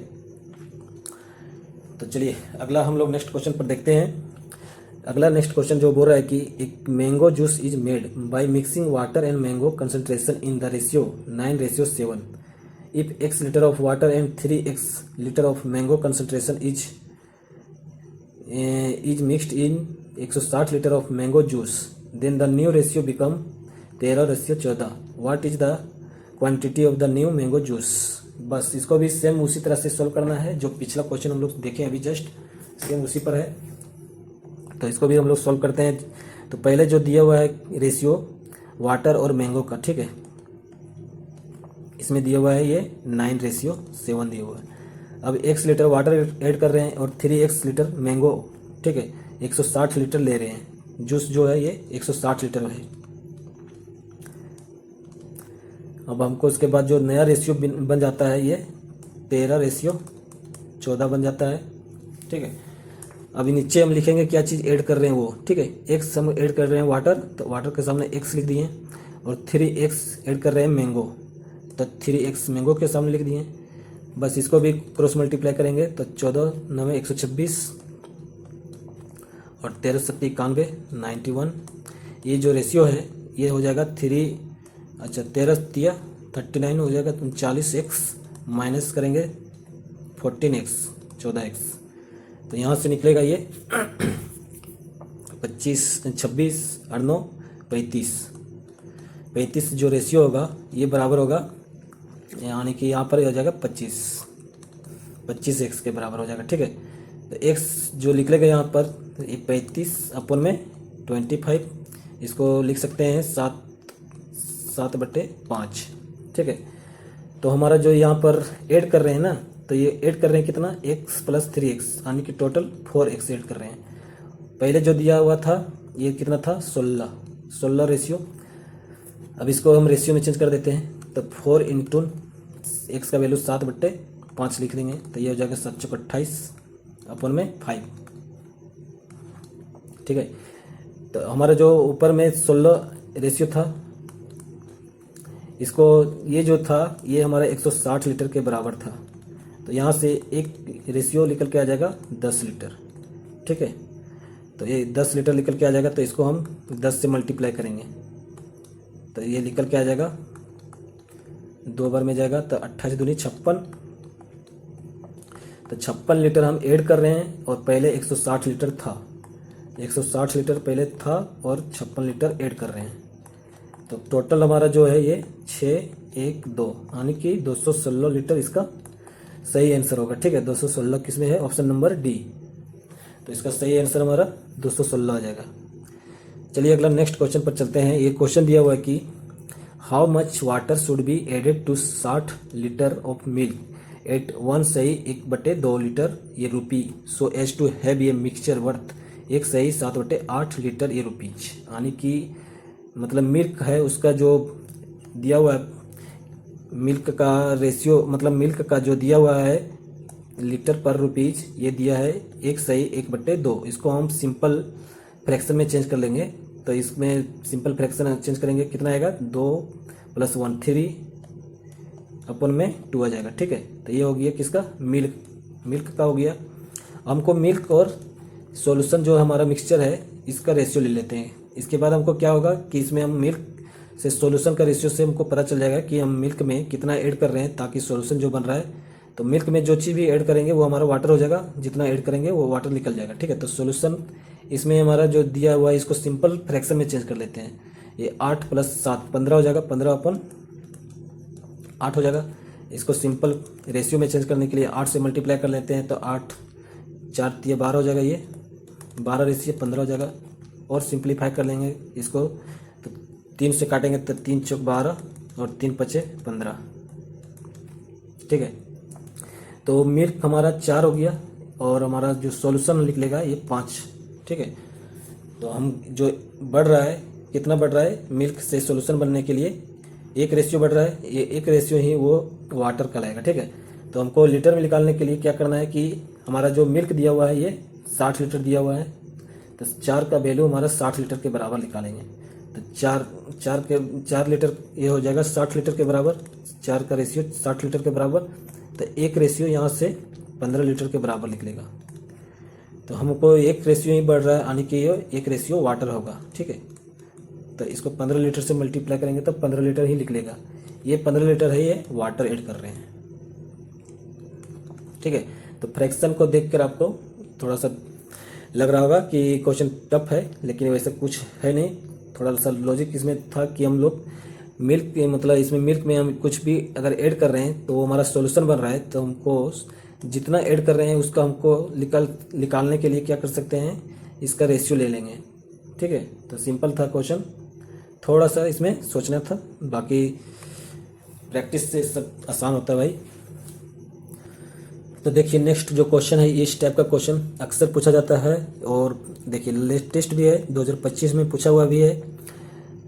तो चलिए अगला हम लोग नेक्स्ट क्वेश्चन पर देखते हैं। अगला नेक्स्ट क्वेश्चन जो बोल रहा है कि एक mango juice is made by mixing water and mango concentration in the ratio 9:7 if x litre of water and 3x litre of mango concentration is mixed in 160 litre of mango juice, then the new ratio become 13:14 what is the quantity of the new mango juice. बस इसको भी same उसी तरह से solve करना है जो पिछला क्वेश्चन हम लोग देखे अभी जस्ट सेम उसी पर है, तो इसको भी हम लोग सॉल्व करते हैं। तो पहले जो दिया हुआ है रेशियो वाटर और मैंगो का, ठीक है, इसमें दिया हुआ है ये 9:7 दिया हुआ है। अब x लीटर वाटर ऐड कर रहे हैं और 3x लीटर मैंगो, ठीक है, 160 लीटर ले रहे हैं। जूस जो है ये 160 लीटर है। अब हमको इसके बाद जो नया रेशियो बन जाता है ये 13:14 बन जाता है। ठीक है, अभी नीचे हम लिखेंगे क्या चीज़ ऐड कर रहे हैं वो। ठीक है, x हम ऐड कर रहे हैं वाटर, तो वाटर के सामने x लिख दिए, और 3x ऐड कर रहे हैं मैंगो, तो 3x मैंगो के सामने लिख दिए। बस इसको भी क्रॉस मल्टीप्लाई करेंगे तो 14 9 126 और 13 7 91 91। ये जो रेशियो है ये हो जाएगा 13 39 हो जाएगा, 39x माइनस करेंगे 14x 14x, तो यहाँ से निकलेगा ये 26 और 9 35। 35 जो रेशियो होगा ये बराबर होगा, यानी कि यहाँ पर हो जाएगा 25 एक्स के बराबर हो जाएगा। ठीक है, तो एक्स जो निकलेगा यहाँ पर ये 35 अपन में 25, इसको लिख सकते हैं 7/5। ठीक है, तो हमारा जो यहाँ पर ऐड कर रहे हैं ना, तो ये ऐड कर रहे हैं कितना, x + 3x, यानी कि टोटल 4x ऐड कर रहे हैं। पहले जो दिया हुआ था ये कितना था, 16 रेशियो। अब इसको हम रेशियो में चेंज कर देते हैं, तो 4 × x का वैल्यू 7/5 लिख देंगे, तो ये हो जाएगा 7 × 28 अपन में 5। ठीक है, तो हमारा जो ऊपर में 16 रेशियो था, इसको ये जो था ये हमारा 160 लीटर के बराबर था, तो यहाँ से एक रेशियो निकल के आ जाएगा 10 लीटर। ठीक है, तो ये 10 लीटर निकल के आ जाएगा, तो इसको हम 10 से मल्टीप्लाई करेंगे, तो ये निकल के आ जाएगा 2 बार में जाएगा, तो 28 दूनी 56, तो 56 लीटर हम ऐड कर रहे हैं, और पहले 160 लीटर था, 160 लीटर पहले था और 56 लीटर ऐड कर रहे हैं, तो टोटल हमारा जो है ये 612, यानी कि 216 लीटर इसका सही आंसर होगा। ठीक है, 216 किस में है, ऑप्शन नंबर डी, तो इसका सही आंसर हमारा 216 आ जाएगा। चलिए अगला नेक्स्ट क्वेश्चन पर चलते हैं। ये क्वेश्चन दिया हुआ है कि how much water should be added to 60 litre of milk at 1 सही 1/2 लीटर ये rupee so as to have a mixture worth 1 सही 7/8 लीटर ये रुपीज, यानी कि मतलब मिल्क है उसका जो दिया हुआ है, मिल्क का रेशियो, मतलब मिल्क का जो दिया हुआ है लीटर पर रुपीज, ये दिया है 1 सही 1/2। इसको हम सिंपल फ्रैक्शन में चेंज कर लेंगे, तो इसमें सिंपल फ्रैक्शन चेंज करेंगे, कितना आएगा, 2 + 1 3 अपन में 2 आ जाएगा। ठीक है, तो ये हो गया किसका, मिल्क का हो गया। हमको मिल्क और सॉल्यूशन जो हमारा मिक्सचर है इसका रेशियो ले लेते हैं। इसके बाद हमको क्या होगा कि इसमें हम मिल्क से सॉल्यूशन का रेशियो से हमको पता चल जाएगा कि हम मिल्क में कितना ऐड कर रहे हैं, ताकि सॉल्यूशन जो बन रहा है, तो मिल्क में जो चीज़ भी ऐड करेंगे वो हमारा वाटर हो जाएगा, जितना ऐड करेंगे वो वाटर निकल जाएगा। ठीक है, तो सॉल्यूशन इसमें हमारा जो दिया हुआ है इसको सिंपल फ्रैक्शन में चेंज कर लेते हैं। ये 8 + 7 15 हो जाएगा, 15/8 हो जाएगा। इसको सिंपल रेशियो में चेंज करने के लिए 8 से मल्टीप्लाई कर लेते हैं, तो 8 4 × 12 हो जाएगा, ये 12 रेशियो 15 हो जाएगा। और सिंप्लीफाई कर लेंगे इसको, तो 3 से काटेंगे तो 3 × 4 = 12 और 3 × 5 = 15। ठीक है, तो मिल्क हमारा 4 हो गया, और हमारा जो सॉल्यूशन निकलेगा ये 5। ठीक है, तो हम जो बढ़ रहा है, कितना बढ़ रहा है, मिल्क से सॉल्यूशन बनने के लिए 1 रेशियो बढ़ रहा है, ये 1 रेशियो ही वो वाटर कहलाएगा। ठीक है, तो हमको लीटर में निकालने के लिए क्या करना है कि हमारा जो मिल्क दिया हुआ है ये 60 लीटर दिया हुआ है, तो 4 का वैल्यू हमारा 60 लीटर के बराबर निकालेंगे, तो 4 लीटर ये हो जाएगा 60 लीटर के बराबर, 4 का रेशियो 60 लीटर के बराबर, तो 1 रेशियो यहाँ से 15 लीटर के बराबर निकलेगा। तो हमको 1 रेशियो ही बढ़ रहा है, यानी कि ये 1 रेशियो वाटर होगा। ठीक है, तो इसको 15 लीटर से मल्टीप्लाई करेंगे तो 15 लीटर ही निकलेगा, ये 15 लीटर है, ये वाटर ऐड कर रहे हैं। ठीक है, तो फ्रैक्शन को देखकर आपको थोड़ा सा लग रहा होगा कि क्वेश्चन टफ है, लेकिन वैसे कुछ है नहीं। थोड़ा सा लॉजिक इसमें था कि हम लोग मिल्क मतलब इसमें मिल्क में हम कुछ भी अगर ऐड कर रहे हैं तो वो हमारा सॉल्यूशन बन रहा है, तो हमको जितना ऐड कर रहे हैं उसका हमको निकालने के लिए क्या कर सकते हैं, इसका रेशियो ले लेंगे। ठीक है, तो सिंपल था क्वेश्चन, थोड़ा सा इसमें सोचना था, बाकी प्रैक्टिस से सब आसान होता है भाई। तो देखिए नेक्स्ट जो क्वेश्चन है, इस टाइप का क्वेश्चन अक्सर पूछा जाता है, और देखिए लेटेस्ट भी है, 2025 में पूछा हुआ भी है।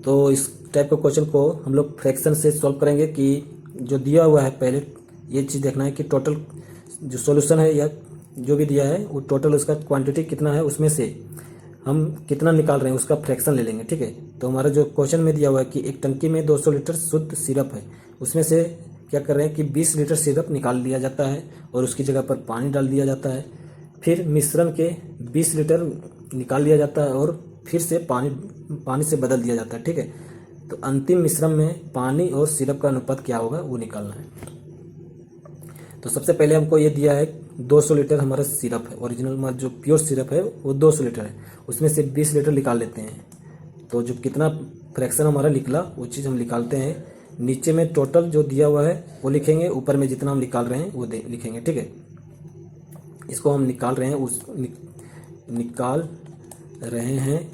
तो इस टाइप का क्वेश्चन को हम लोग फ्रैक्शन से सॉल्व करेंगे कि जो दिया हुआ है, पहले ये चीज़ देखना है कि टोटल जो सॉल्यूशन है या जो भी दिया है वो टोटल उसका क्वांटिटी कितना है, उसमें से हम कितना निकाल रहे हैं उसका फ्रैक्शन ले लेंगे। ठीक है, तो हमारा जो क्वेश्चन में दिया हुआ है कि एक टंकी में 200 लीटर शुद्ध सिरप है, उसमें से क्या कर रहे हैं कि 20 लीटर सिरप निकाल लिया जाता है और उसकी जगह पर पानी डाल दिया जाता है। फिर मिश्रण के 20 लीटर निकाल लिया जाता है और फिर से पानी से बदल दिया जाता है। ठीक है, तो अंतिम मिश्रण में पानी और सिरप का अनुपात क्या होगा वो निकालना है। तो सबसे पहले हमको ये दिया है 200 लीटर हमारा सिरप है, ओरिजिनल जो प्योर सिरप है वो 200 लीटर है, उसमें से 20 लीटर निकाल लेते हैं। तो जो कितना फ्रैक्शन हमारा निकला वो चीज़ हम निकालते हैं। नीचे में टोटल जो दिया हुआ है वो लिखेंगे, ऊपर में जितना हम निकाल रहे हैं वो लिखेंगे, ठीक है। इसको हम निकाल रहे हैं, निकाल रहे हैं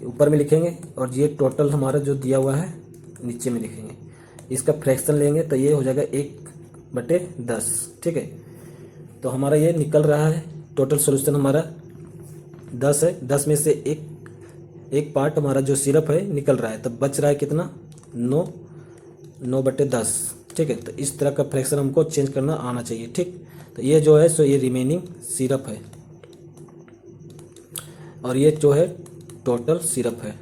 ऊपर में लिखेंगे, और ये टोटल हमारा जो दिया हुआ है नीचे में लिखेंगे। इसका फ्रैक्शन लेंगे तो ये हो जाएगा 1/10, ठीक है। तो हमारा ये निकल रहा है, टोटल सोल्यूशन हमारा 10 है। 10 में से एक पार्ट हमारा जो सिरप है निकल रहा है, तब बच रहा है कितना, 9/10, ठीक है। तो इस तरह का फ्रैक्शन हमको चेंज करना आना चाहिए, ठीक। तो ये जो है सो ये रिमेनिंग सिरप है, और ये जो है टोटल सिरप है।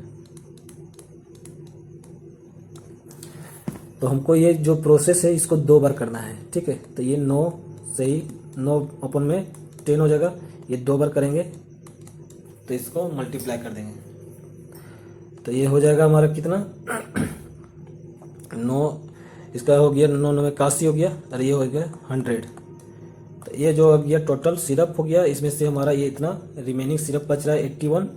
तो हमको ये जो प्रोसेस है इसको 2 बार करना है, ठीक है। तो ये 9 से ही 9/10 हो जाएगा, ये 2 बार करेंगे तो इसको मल्टीप्लाई कर देंगे, तो ये हो जाएगा हमारा कितना 9, इसका हो गया 9 9 81 हो गया, और ये हो गया 100। तो ये जो हो गया टोटल सिरप हो गया, इसमें से हमारा ये इतना रिमेनिंग सिरप बच रहा है 81।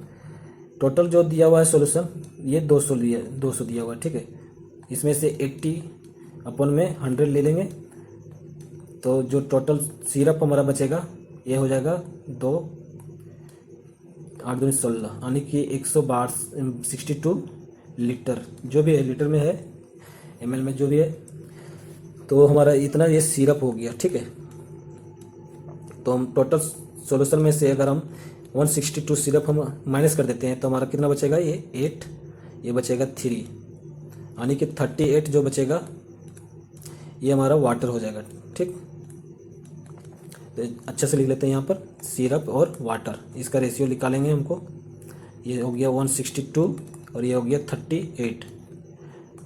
टोटल जो दिया हुआ है सॉल्यूशन ये 200 दिया हुआ है, ठीक है। इसमें से 80/100 ले लेंगे, तो जो टोटल सिरप हमारा बचेगा ये हो जाएगा 2 8 दूनी 16, यानी कि 162 लीटर, जो भी है लीटर में है, ml में जो भी है। तो हमारा इतना ये सिरप हो गया, ठीक है। तो हम टोटल सॉल्यूशन में से अगर हम 162 सिरप हम माइनस कर देते हैं तो हमारा कितना बचेगा, ये 8, ये बचेगा 3, यानी कि 38 जो बचेगा ये हमारा वाटर हो जाएगा, ठीक। तो अच्छे से लिख लेते हैं यहाँ पर, सिरप और वाटर, इसका रेशियो निकालेंगे हमको। ये हो गया 162 और ये हो गया 38।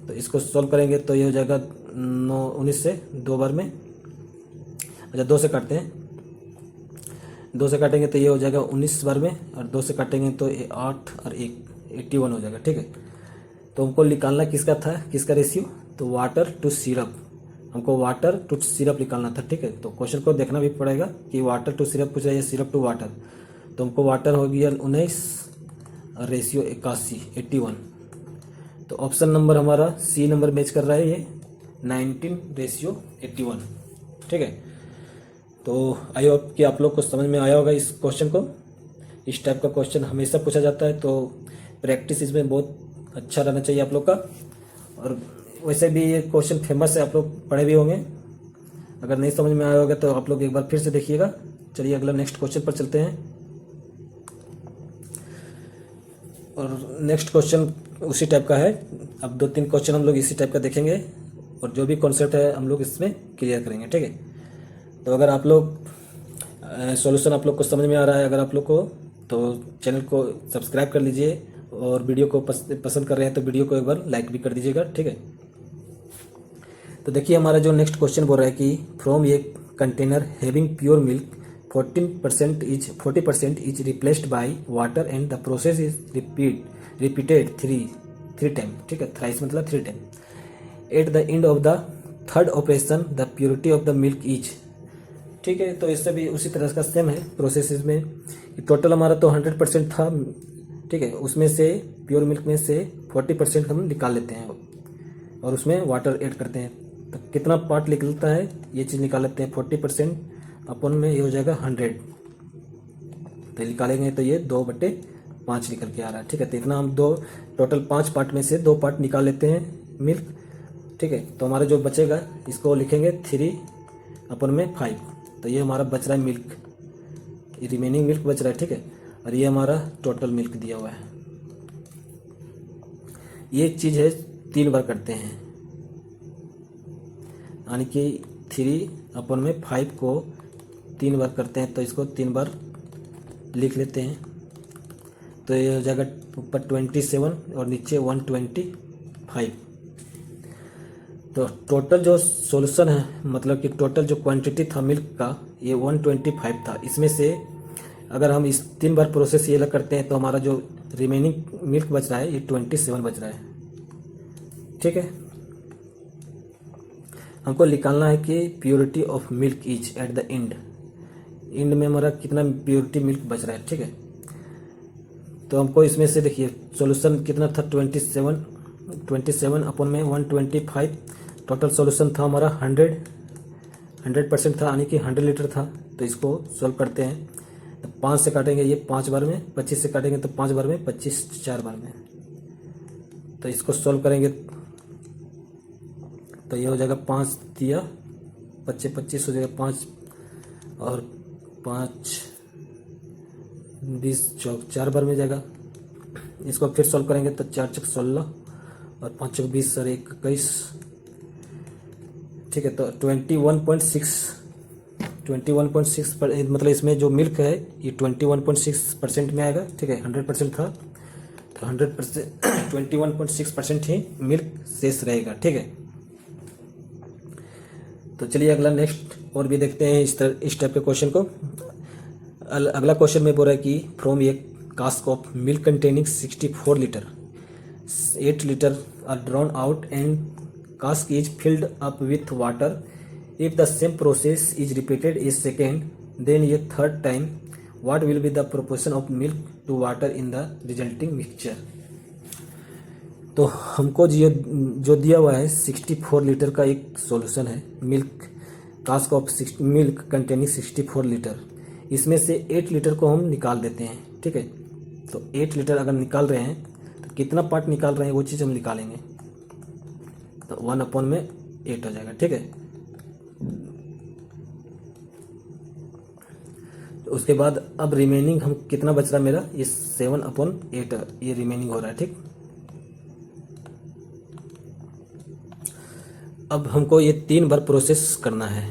तो इसको सॉल्व करेंगे तो ये हो जाएगा 19 से 2 बार में, अच्छा 2 से काटते हैं, 2 से काटेंगे तो ये हो जाएगा 19 बार में, और 2 से काटेंगे तो ये 8 और 1 81 हो जाएगा, ठीक है। तो हमको निकालना किसका था, किसका रेशियो, तो वाटर टू सिरप, हमको वाटर टू सिरप निकालना था, ठीक है। तो क्वेश्चन को देखना भी पड़ेगा कि वाटर टू सिरप पूछ रहा है या सिरप टू वाटर। तो हमको वाटर हो गया 19 और रेशियो 81। तो ऑप्शन नंबर हमारा सी नंबर मैच कर रहा है, ये 19:81, ठीक है। तो आई होप कि आप लोग को समझ में आया होगा इस क्वेश्चन को। इस टाइप का क्वेश्चन हमेशा पूछा जाता है, तो प्रैक्टिस इसमें बहुत अच्छा रहना चाहिए आप लोग का। और वैसे भी ये क्वेश्चन फेमस है, आप लोग पढ़े भी होंगे। अगर नहीं समझ में आया होगा तो आप लोग एक बार फिर से देखिएगा। चलिए अगला नेक्स्ट क्वेश्चन पर चलते हैं। और नेक्स्ट क्वेश्चन उसी टाइप का है। अब 2-3 क्वेश्चन हम लोग इसी टाइप का देखेंगे, और जो भी कॉन्सेप्ट है हम लोग इसमें क्लियर करेंगे, ठीक है। तो अगर आप लोग सॉल्यूशन आप लोग को समझ में आ रहा है अगर आप लोग को, तो चैनल को सब्सक्राइब कर लीजिए, और वीडियो को पसंद कर रहे हैं तो वीडियो को एक बार लाइक भी कर दीजिएगा, ठीक है। तो देखिए हमारा जो नेक्स्ट क्वेश्चन बोल रहा है कि from a container having pure milk 40% is replaced by water and the process is repeated three time, ठीक है। थ्राइस मतलब 3 time. At the end of the third operation the purity of the milk is, ठीक है। तो इससे भी उसी तरह का सेम है प्रोसेस में। टोटल हमारा तो 100% था, ठीक है। उसमें से प्योर मिल्क में से 40% हम निकाल लेते हैं और उसमें वाटर ऐड करते हैं, तो कितना पार्ट निकलता है ये चीज़ निकाल लेते हैं। 40% अपन में ये हो जाएगा 100, तो निकालेंगे तो ये 2/5 निकल के आ रहा है, ठीक है। तो इतना हम टोटल 5 पार्ट में से 2 पार्ट निकाल लेते हैं मिल्क, ठीक है। तो हमारा जो बचेगा इसको लिखेंगे 3/5, तो ये हमारा बच रहा है मिल्क, ये रिमेनिंग मिल्क बच रहा है, ठीक है। और ये हमारा टोटल मिल्क दिया हुआ है। ये चीज़ है 3 बार करते हैं, यानी कि 3/5 को 3 बार करते हैं, तो इसको 3 बार लिख लेते हैं। तो ये हो जाएगा ऊपर 27 और नीचे 125। तो टोटल जो सॉल्यूशन है, मतलब कि टोटल जो क्वांटिटी था मिल्क का ये 125 था। इसमें से अगर हम इस 3 बार प्रोसेस ये करते हैं तो हमारा जो रिमेनिंग मिल्क बच रहा है ये 27 बच रहा है, ठीक है। हमको निकालना है कि purity of milk is at the end में हमारा कितना प्योरिटी मिल्क बच रहा है, ठीक है। तो हमको इसमें से देखिए सॉल्यूशन कितना था 27 अपन में 125, टोटल सॉल्यूशन था हमारा 100% था, यानी कि 100 लीटर था। तो इसको सॉल्व करते हैं, तो 5 से काटेंगे ये 5 बार में, 25 से काटेंगे तो 5 बार में, 25 4 बार में। तो इसको सॉल्व करेंगे तो ये हो जाएगा 5 दिया 25 हो जाएगा 5 और 5 20 चौक 4 बार में जाएगा। इसको फिर सॉल्व करेंगे तो 4 चौक 16 और 5 चौक 20 और 21, ठीक है। तो 21.6 पर मतलब इसमें जो मिल्क है ये 21.6% में आएगा, ठीक है। 100% था तो 100% 21.6% ही मिल्क शेष रहेगा, ठीक है। तो चलिए अगला नेक्स्ट और भी देखते हैं इस टाइप के क्वेश्चन को। अगला क्वेश्चन में बोल रहा है कि from A cask of milk containing 64 liter, 8 liter are drawn out and cask is filled up with water. If the same process is repeated a second, then a third time, what will be the proportion of milk to water in the resulting mixture? तो हमको जो दिया हुआ है 64 litre का एक solution है, milk cask of milk containing 64 litre. इसमें से 8 लीटर को हम निकाल देते हैं, ठीक है। तो 8 लीटर अगर निकाल रहे हैं तो कितना पार्ट निकाल रहे हैं वो चीज़ हम निकालेंगे, तो 1/8 हो जाएगा, ठीक है। तो उसके बाद अब रिमेनिंग हम कितना बच रहा है मेरा, ये 7/8 ये रिमेनिंग हो रहा है, ठीक। अब हमको ये 3 बार प्रोसेस करना है,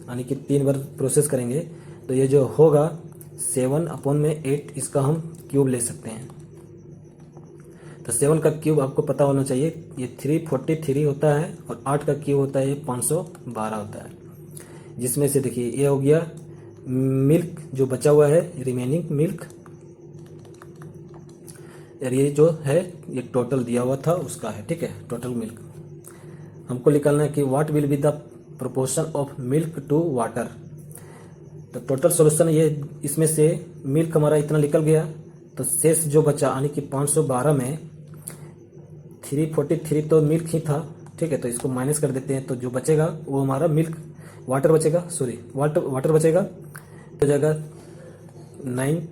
यानी कि 3 बार प्रोसेस करेंगे तो ये जो होगा 7/8 इसका हम क्यूब ले सकते हैं। तो 7 का क्यूब आपको पता होना चाहिए, ये 343 होता है और 8 का क्यूब होता है ये 512 होता है। जिसमें से देखिए ये हो गया मिल्क जो बचा हुआ है, रिमेनिंग मिल्क, और ये जो है ये टोटल दिया हुआ था उसका है, ठीक है, टोटल मिल्क। हमको निकालना है कि what will be the proportion of milk to water. तो टोटल सॉल्यूशन ये इसमें से मिल्क हमारा इतना निकल गया, तो शेष जो बचा यानी कि 512 में 343 तो मिल्क ही था, ठीक है। तो इसको माइनस कर देते हैं, तो जो बचेगा वो हमारा वाटर बचेगा, वाटर बचेगा, हो जाएगा 9,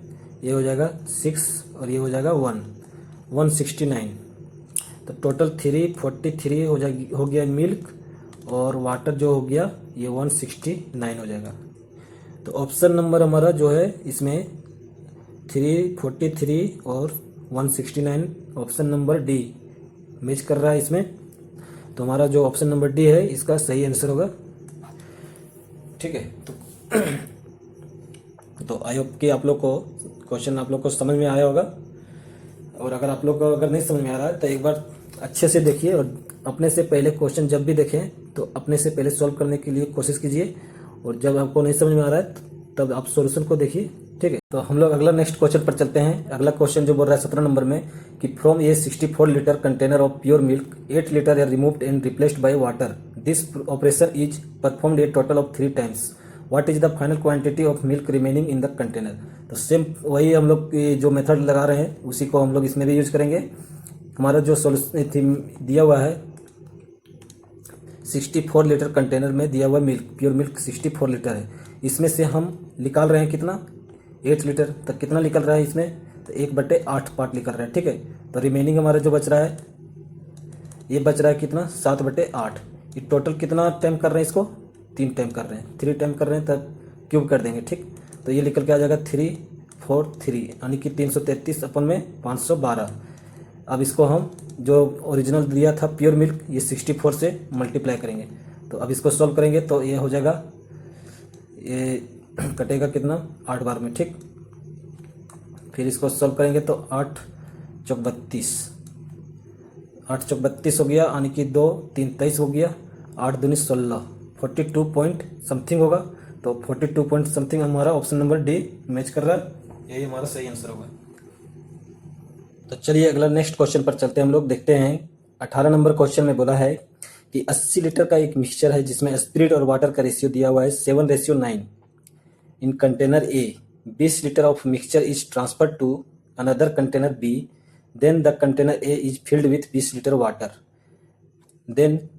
ये हो जाएगा 6 और ये हो जाएगा 169। तो टोटल 343 हो गया मिल्क और वाटर जो हो गया ये 169 हो जाएगा। तो ऑप्शन नंबर हमारा जो है इसमें 343 और 169 ऑप्शन नंबर डी मैच कर रहा है इसमें। तो हमारा जो ऑप्शन नंबर डी है इसका सही आंसर होगा, ठीक है। तो आई होप कि आप लोग को क्वेश्चन आप लोग को समझ में आया होगा। और अगर आप लोग को अगर नहीं समझ में आ रहा है तो एक बार अच्छे से देखिए और अपने से पहले क्वेश्चन जब भी देखें तो अपने से पहले सॉल्व करने के लिए कोशिश कीजिए, और जब आपको नहीं समझ में आ रहा है तब आप सॉल्यूशन को देखिए, ठीक है। तो हम लोग अगला नेक्स्ट क्वेश्चन पर चलते हैं। अगला क्वेश्चन जो बोल रहा है 17 नंबर में कि from a 64 litre container of pure milk 8 litre are removed and replaced by water. This operation is performed a total of 3 times. What is the final quantity of milk remaining in the container. तो same वही हम लोग जो method लगा रहे हैं उसी को हम लोग इसमें भी यूज करेंगे। हमारा जो सॉल्यूशन दिया हुआ है 64 लीटर कंटेनर में दिया हुआ मिल्क, प्योर मिल्क 64 लीटर है। इसमें से हम निकाल रहे हैं कितना, 8 लीटर तक कितना निकल रहा है इसमें, तो 1/8 पार्ट निकल रहा है, ठीक है। तो रिमेनिंग हमारा जो बच रहा है ये बच रहा है कितना, 7/8। ये टोटल कितना टाइम कर रहे हैं, इसको 3 टाइम कर रहे हैं, 3 टाइम कर रहे हैं, तब क्यूब कर देंगे, ठीक। तो ये निकल के आ जाएगा 343 यानी कि 333 अपन में 512। अब इसको हम जो ओरिजिनल दिया था प्योर मिल्क ये 64 से मल्टीप्लाई करेंगे। तो अब इसको सॉल्व करेंगे तो ये हो जाएगा, ये कटेगा कितना 8 बार में, ठीक। फिर इसको सॉल्व करेंगे तो 8 चौक 32, 8 चौक 32 हो गया, यानी कि 2 3 23 हो गया, 8 दूनी 16, 42 पॉइंट समथिंग होगा। तो 42 पॉइंट समथिंग हमारा ऑप्शन नंबर डी मैच कर रहा है, यही हमारा सही आंसर होगा। तो चलिए अगला नेक्स्ट क्वेश्चन पर चलते हैं हम लोग, देखते हैं 18 नंबर क्वेश्चन में बोला है कि 80 लीटर का एक मिक्सचर है जिसमें स्पिरिट और वाटर का रेशियो दिया हुआ है 7:9 इन container A 20 liter of mixture is transferred to another container B, then the container A is filled with 20 liter water. Then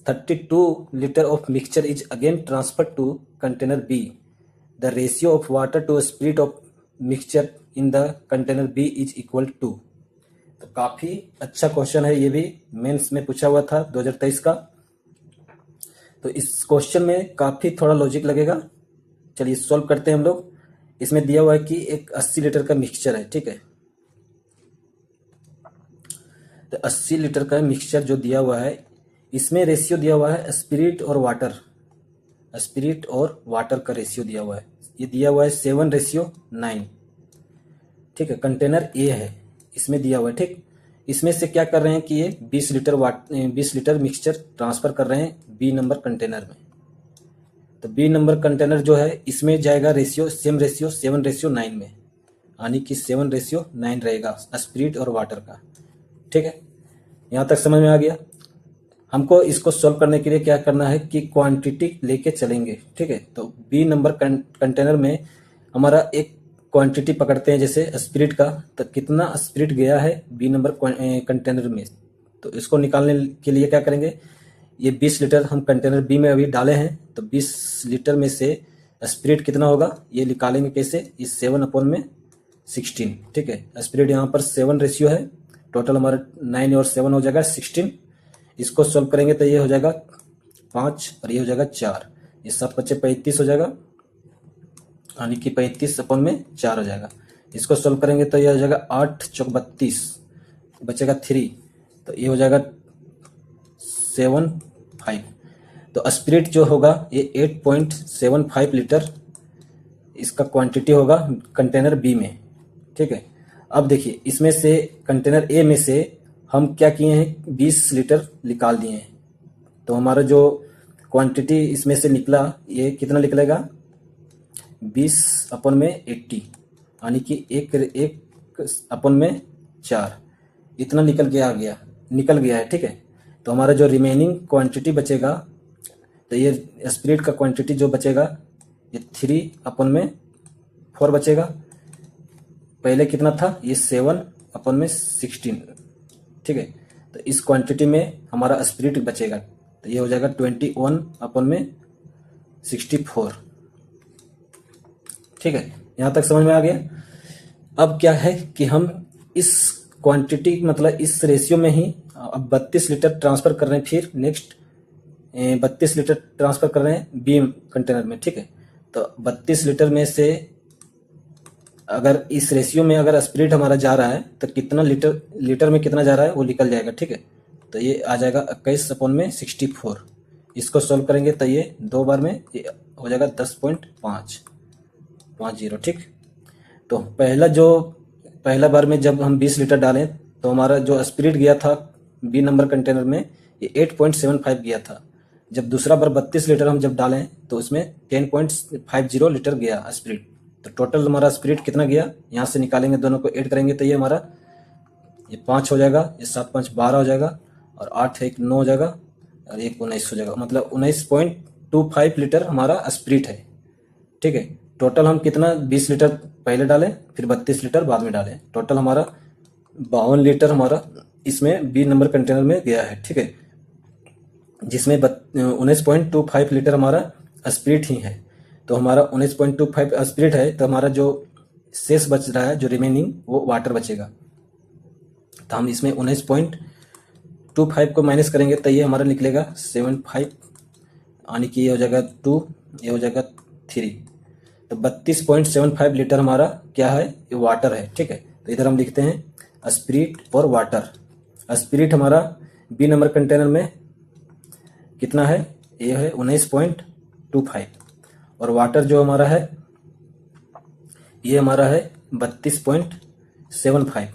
32 liter of mixture is again transferred to container B. The ratio of water to spirit of mixture in the container B is equal to. तो काफी अच्छा question है, ये भी mains में पूछा हुआ था 2023 का। तो इस क्वेश्चन में काफी थोड़ा लॉजिक लगेगा। चलिए सॉल्व करते हैं हम लोग। इसमें दिया हुआ है कि एक 80 लीटर का मिक्सचर है, ठीक है। तो 80 लीटर का मिक्सचर जो दिया हुआ है, इसमें रेशियो दिया हुआ है स्पिरिट और वाटर। स्पिरिट और वाटर का रेशियो दिया हुआ है, ये दिया हुआ है 7:9, ठीक है। कंटेनर ए है, इसमें दिया हुआ है, ठीक। इसमें से क्या कर रहे हैं कि ये 20 लीटर मिक्सचर ट्रांसफर कर रहे हैं बी नंबर कंटेनर में। तो बी नंबर कंटेनर जो है इसमें जाएगा रेशियो, सेम रेशियो 7:9 में, यानी कि 7:9 रहेगा स्पिरिट और वाटर का, ठीक है। यहाँ तक समझ में आ गया। हमको इसको सॉल्व करने के लिए क्या करना है कि क्वांटिटी लेके चलेंगे, ठीक है। तो बी नंबर कंटेनर में हमारा एक क्वांटिटी पकड़ते हैं, जैसे स्पिरिट का, तो कितना स्पिरिट गया है बी नंबर कंटेनर में। तो इसको निकालने के लिए क्या करेंगे, ये 20 लीटर हम कंटेनर बी में अभी डाले हैं, तो 20 लीटर में से स्पिरिट कितना होगा ये निकालेंगे कैसे, इस 7/16, ठीक है। स्पिरिट यहाँ पर 7 रेशियो है, टोटल हमारा 9 और 7 हो जाएगा 16। इसको सॉल्व करेंगे तो ये हो जाएगा 5 और ये हो जाएगा 4, ये 7 बचे 35 हो जाएगा, यानी कि 35/4 हो जाएगा। इसको सॉल्व करेंगे तो ये हो जाएगा 8 चौक 32, बचेगा 3, तो ये हो जाएगा 7.5। तो स्पिरिट जो होगा ये 8.75 लीटर इसका क्वांटिटी होगा कंटेनर बी में, ठीक है। अब देखिए इसमें से कंटेनर ए में से हम क्या किए हैं, 20 लीटर निकाल दिए हैं। तो हमारा जो क्वांटिटी इसमें से निकला ये कितना निकलेगा, 20/80, यानी कि 1/4 इतना निकल गया है, ठीक है। तो हमारा जो रिमेनिंग क्वांटिटी बचेगा, तो ये स्पिरिट का क्वांटिटी जो बचेगा ये 3/4 बचेगा। पहले कितना था, ये 7/16, ठीक है। तो इस क्वांटिटी में हमारा स्पिरिट बचेगा, तो ये हो जाएगा 21/64, ठीक है। यहाँ तक समझ में आ गया। अब क्या है कि हम इस क्वांटिटी मतलब इस रेशियो में ही अब 32 लीटर ट्रांसफर कर रहे हैं, फिर नेक्स्ट 32 लीटर ट्रांसफर कर रहे हैं बी कंटेनर में, ठीक है। तो 32 लीटर में से अगर इस रेशियो में अगर स्पिरिट हमारा जा रहा है तो कितना लीटर में कितना जा रहा है वो निकल जाएगा, ठीक है। तो ये आ जाएगा 21/64। इसको सॉल्व करेंगे तो ये 2 बार में ये हो जाएगा 10.550, ठीक। तो पहला बार में जब हम 20 लीटर डालें तो हमारा जो स्पिरिट गया था बी नंबर कंटेनर में ये 8.75 गया था। जब दूसरा बार 32 लीटर हम जब डालें तो उसमें 10.50 लीटर गया स्पिरिट। तो टोटल हमारा स्पिरिट कितना गया, यहाँ से निकालेंगे, दोनों को ऐड करेंगे तो ये हमारा ये 5 हो जाएगा, ये 7×5 12 हो जाएगा, और 8 1 9 हो जाएगा, और 1 19 हो जाएगा। मतलब 19.25 लीटर हमारा स्पिरिट है, ठीक है। टोटल हम कितना 20 लीटर पहले डालें, फिर 32 लीटर बाद में डालें, टोटल हमारा 52 लीटर हमारा इसमें बी नंबर कंटेनर में गया है, ठीक है। जिसमें 19.25 लीटर हमारा स्पिरिट ही है। तो हमारा 19.25 स्पिरिट है, तो हमारा जो शेष बच रहा है जो रिमेनिंग वो वाटर बचेगा। तो हम इसमें 19.25 को माइनस करेंगे तो ये हमारा निकलेगा 7.5, यानी कि ये हो जाएगा 2, ये हो जाएगा 3। तो 32.75 लीटर हमारा क्या है, ये वाटर है, ठीक है। तो इधर हम लिखते हैं स्पिरिट और वाटर। स्पिरिट हमारा बी नंबर कंटेनर में कितना है, ये है 19.25, और वाटर जो हमारा है ये हमारा है 32.75,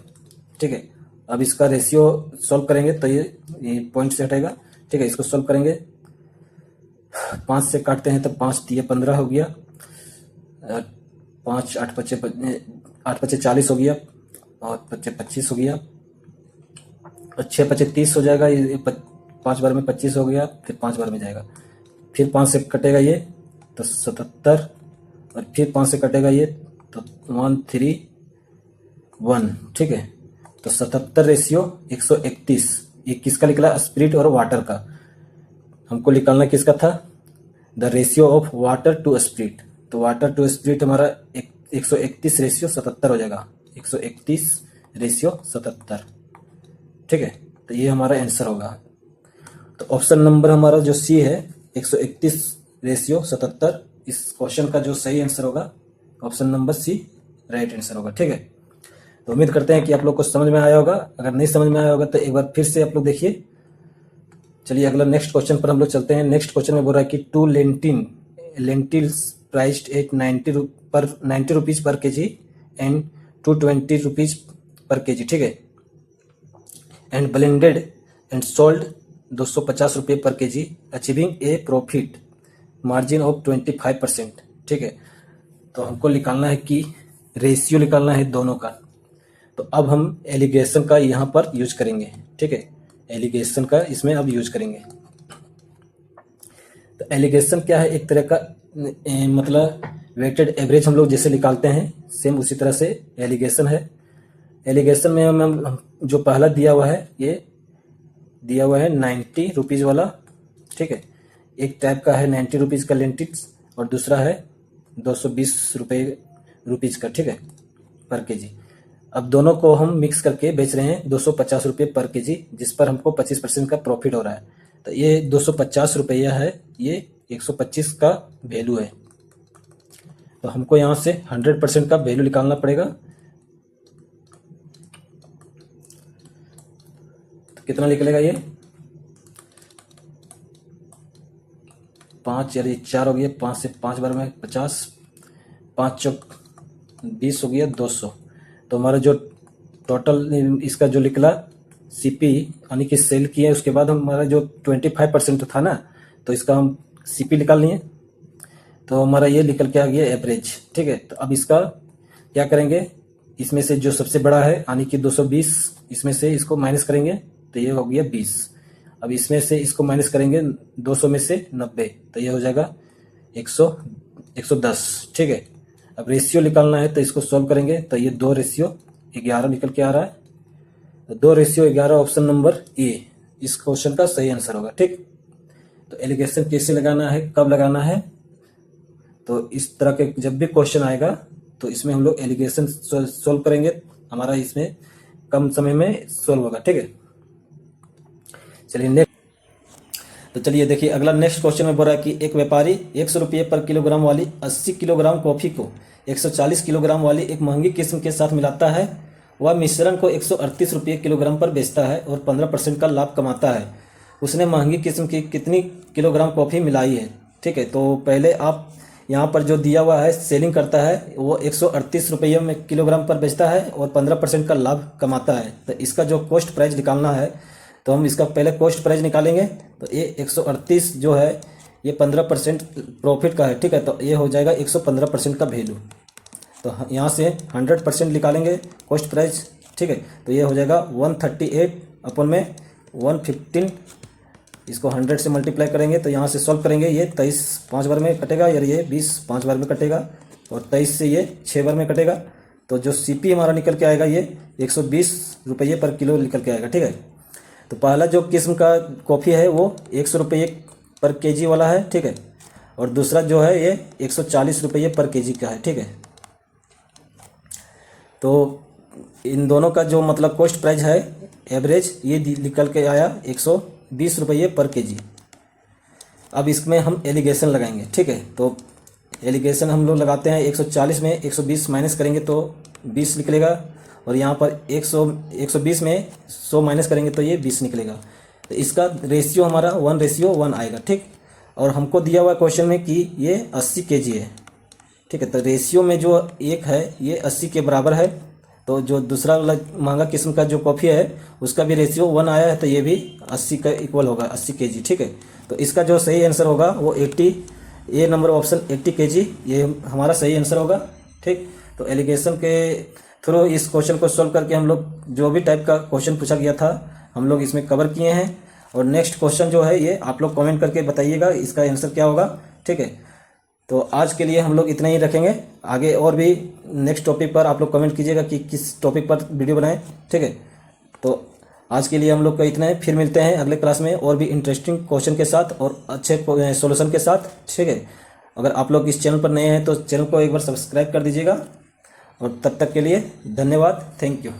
ठीक है। अब इसका रेशियो सॉल्व करेंगे तो ये पॉइंट से हटेगा, ठीक है। इसको सॉल्व करेंगे, 5 से काटते हैं तो 5 दिए 15 हो गया, 5 8 5 40 हो गया, और 5 25 हो गया, और 6 5 30 हो जाएगा। ये 5 बार में 25 हो गया, फिर 5 बार में जाएगा, फिर 5 से कटेगा ये तो 77, और फिर 5 से कटेगा ये तो तो 1:3:1, ठीक है। तो 77:131, ये किसका निकला? स्पिरिट और वाटर का। हमको निकालना किसका था? The ratio of water to spirit. तो वाटर टू स्पिरिट हमारा 131:77 हो जाएगा, 131:77, ठीक है। तो ये हमारा आंसर होगा। तो ऑप्शन नंबर हमारा जो सी है 131:77, इस क्वेश्चन का जो सही आंसर होगा option number C right answer होगा, ठीक है। तो उम्मीद करते हैं कि आप लोग को समझ में आया होगा। अगर नहीं समझ में आया होगा तो एक बार फिर से आप लोग देखिए। चलिए अगला नेक्स्ट क्वेश्चन पर हम लोग चलते हैं। नेक्स्ट क्वेश्चन में बोल रहा है कि 2 lentils priced eight 90 rupees per KG and 220 rupees per KG, ठीक है, एंड ब्लेंडेड एंड सोल्ड 250 रुपये पर KG, achieving A profit margin of 25%, ठीक है। तो हमको निकालना है कि रेशियो निकालना है दोनों का। तो अब हम एलिगेशन का यहाँ पर यूज करेंगे, ठीक है। एलिगेशन का इसमें अब यूज करेंगे। तो एलिगेशन क्या है? एक तरह का मतलब वेटेड एवरेज हम लोग जैसे निकालते हैं, सेम उसी तरह से एलिगेशन है। एलिगेशन में हम जो पहला दिया हुआ है, ये दिया हुआ है 90 रुपीज़ वाला, ठीक है। एक टाइप का है 90 रुपीज़ का लेंटिल्स और दूसरा है 220 रुपीज़ का, ठीक है, पर केजी। अब दोनों को हम मिक्स करके बेच रहे हैं 250 रुपये पर केजी, जिस पर हमको 25% का प्रॉफिट हो रहा है। तो ये 250 रुपया है, ये 125 का वैल्यू है। तो हमको यहाँ से 100% का वैल्यू निकालना पड़ेगा। तो कितना निकलेगा ये? 5 यानी 4 हो गया, 5 से 5 बार में 50, 5 चौक 20 हो गया 200। तो हमारा जो टोटल इसका जो निकला सीपी यानी कि सेल किया, उसके बाद हमारा जो 25% था ना, तो इसका हम सीपी निकाल लिए। तो हमारा ये निकल के आ गया एवरेज, ठीक है। तो अब इसका क्या करेंगे? इसमें से जो सबसे बड़ा है यानी कि 220, इसमें से इसको माइनस करेंगे तो ये हो गया 20। अब इसमें से इसको माइनस करेंगे 200 में से 90, तो ये हो जाएगा 110, ठीक है। अब रेशियो निकालना है तो इसको सॉल्व करेंगे तो ये 2:11 निकल के आ रहा है। तो 2:11 ऑप्शन नंबर ए इस क्वेश्चन का सही आंसर होगा, ठीक। तो एलिगेशन कैसे लगाना है, कब लगाना है? तो इस तरह के जब भी क्वेश्चन आएगा तो इसमें हम लोग एलिगेशन सॉल्व करेंगे, हमारा इसमें कम समय में सॉल्व होगा, ठीक है। चलिए नेक्स्ट। तो चलिए देखिए अगला नेक्स्ट क्वेश्चन में बोल रहा है कि एक व्यापारी 100 रुपये पर किलोग्राम वाली 80 किलोग्राम कॉफी को 140 किलोग्राम वाली एक महंगी किस्म के साथ मिलाता है। वह मिश्रण को 138 रुपये किलोग्राम पर बेचता है और 15% का लाभ कमाता है। उसने महंगी किस्म की कितनी किलोग्राम कॉफ़ी मिलाई है, ठीक है। तो पहले आप यहाँ पर जो दिया हुआ है सेलिंग करता है, वो 138 रुपये में किलोग्राम पर बेचता है और 15% का लाभ कमाता है। तो इसका जो कॉस्ट प्राइस निकालना है, तो हम इसका पहले कॉस्ट प्राइस निकालेंगे। तो ये 138 जो है ये 15% प्रॉफिट का है, ठीक है। तो ये हो जाएगा 115% का वैल्यू। तो यहाँ से 100% निकालेंगे कॉस्ट प्राइस, ठीक है। तो ये हो जाएगा 138 अपन में 115, इसको 100 से मल्टीप्लाई करेंगे तो यहाँ से सॉल्व करेंगे। ये 23 5 बार में कटेगा, यार ये 20 5 बार में कटेगा और 23 से ये 6 बार में कटेगा। तो जो सीपी हमारा निकल के आएगा ये 120 रुपये पर किलो निकल के आएगा, ठीक है। तो पहला जो किस्म का कॉफ़ी है वो 100 रुपये पर केजी वाला है, ठीक है। और दूसरा जो है ये 140 रुपये पर केजी का है, ठीक है। तो इन दोनों का जो मतलब कॉस्ट प्राइस है एवरेज ये निकल के आया 120 रुपये पर केजी। अब इसमें हम एलिगेशन लगाएंगे, ठीक है। तो एलिगेशन हम लोग लगाते हैं 140 में 120 माइनस करेंगे तो 20 निकलेगा और यहाँ पर 120 में 100 माइनस करेंगे तो ये 20 निकलेगा। तो इसका रेशियो हमारा 1:1 आएगा, ठीक। और हमको दिया हुआ क्वेश्चन में कि ये 80 केजी है, ठीक है। तो रेशियो में जो एक है ये 80 के बराबर है। तो जो दूसरा वाला महंगा किस्म का जो कॉफ़ी है उसका भी रेशियो 1 आया है, तो ये भी 80 का इक्वल होगा, 80 केजी, ठीक है। तो इसका जो सही आंसर होगा वो 80, ए नंबर ऑप्शन 80 केजी ये हमारा सही आंसर होगा, ठीक। तो एलिगेशन के थ्रू इस क्वेश्चन को सॉल्व करके हम लोग जो भी टाइप का क्वेश्चन पूछा गया था हम लोग इसमें कवर किए हैं। और नेक्स्ट क्वेश्चन जो है ये आप लोग कमेंट करके बताइएगा इसका आंसर क्या होगा, ठीक है। तो आज के लिए हम लोग इतना ही रखेंगे। आगे और भी नेक्स्ट टॉपिक पर आप लोग कमेंट कीजिएगा कि किस टॉपिक पर वीडियो बनाएं, ठीक है। तो आज के लिए हम लोग का इतना है, फिर मिलते हैं अगले क्लास में और भी इंटरेस्टिंग क्वेश्चन के साथ और अच्छे सॉल्यूशन के साथ, ठीक है। अगर आप लोग इस चैनल पर नए हैं तो चैनल को एक बार सब्सक्राइब कर दीजिएगा। और तब तक के लिए धन्यवाद, थैंक यू।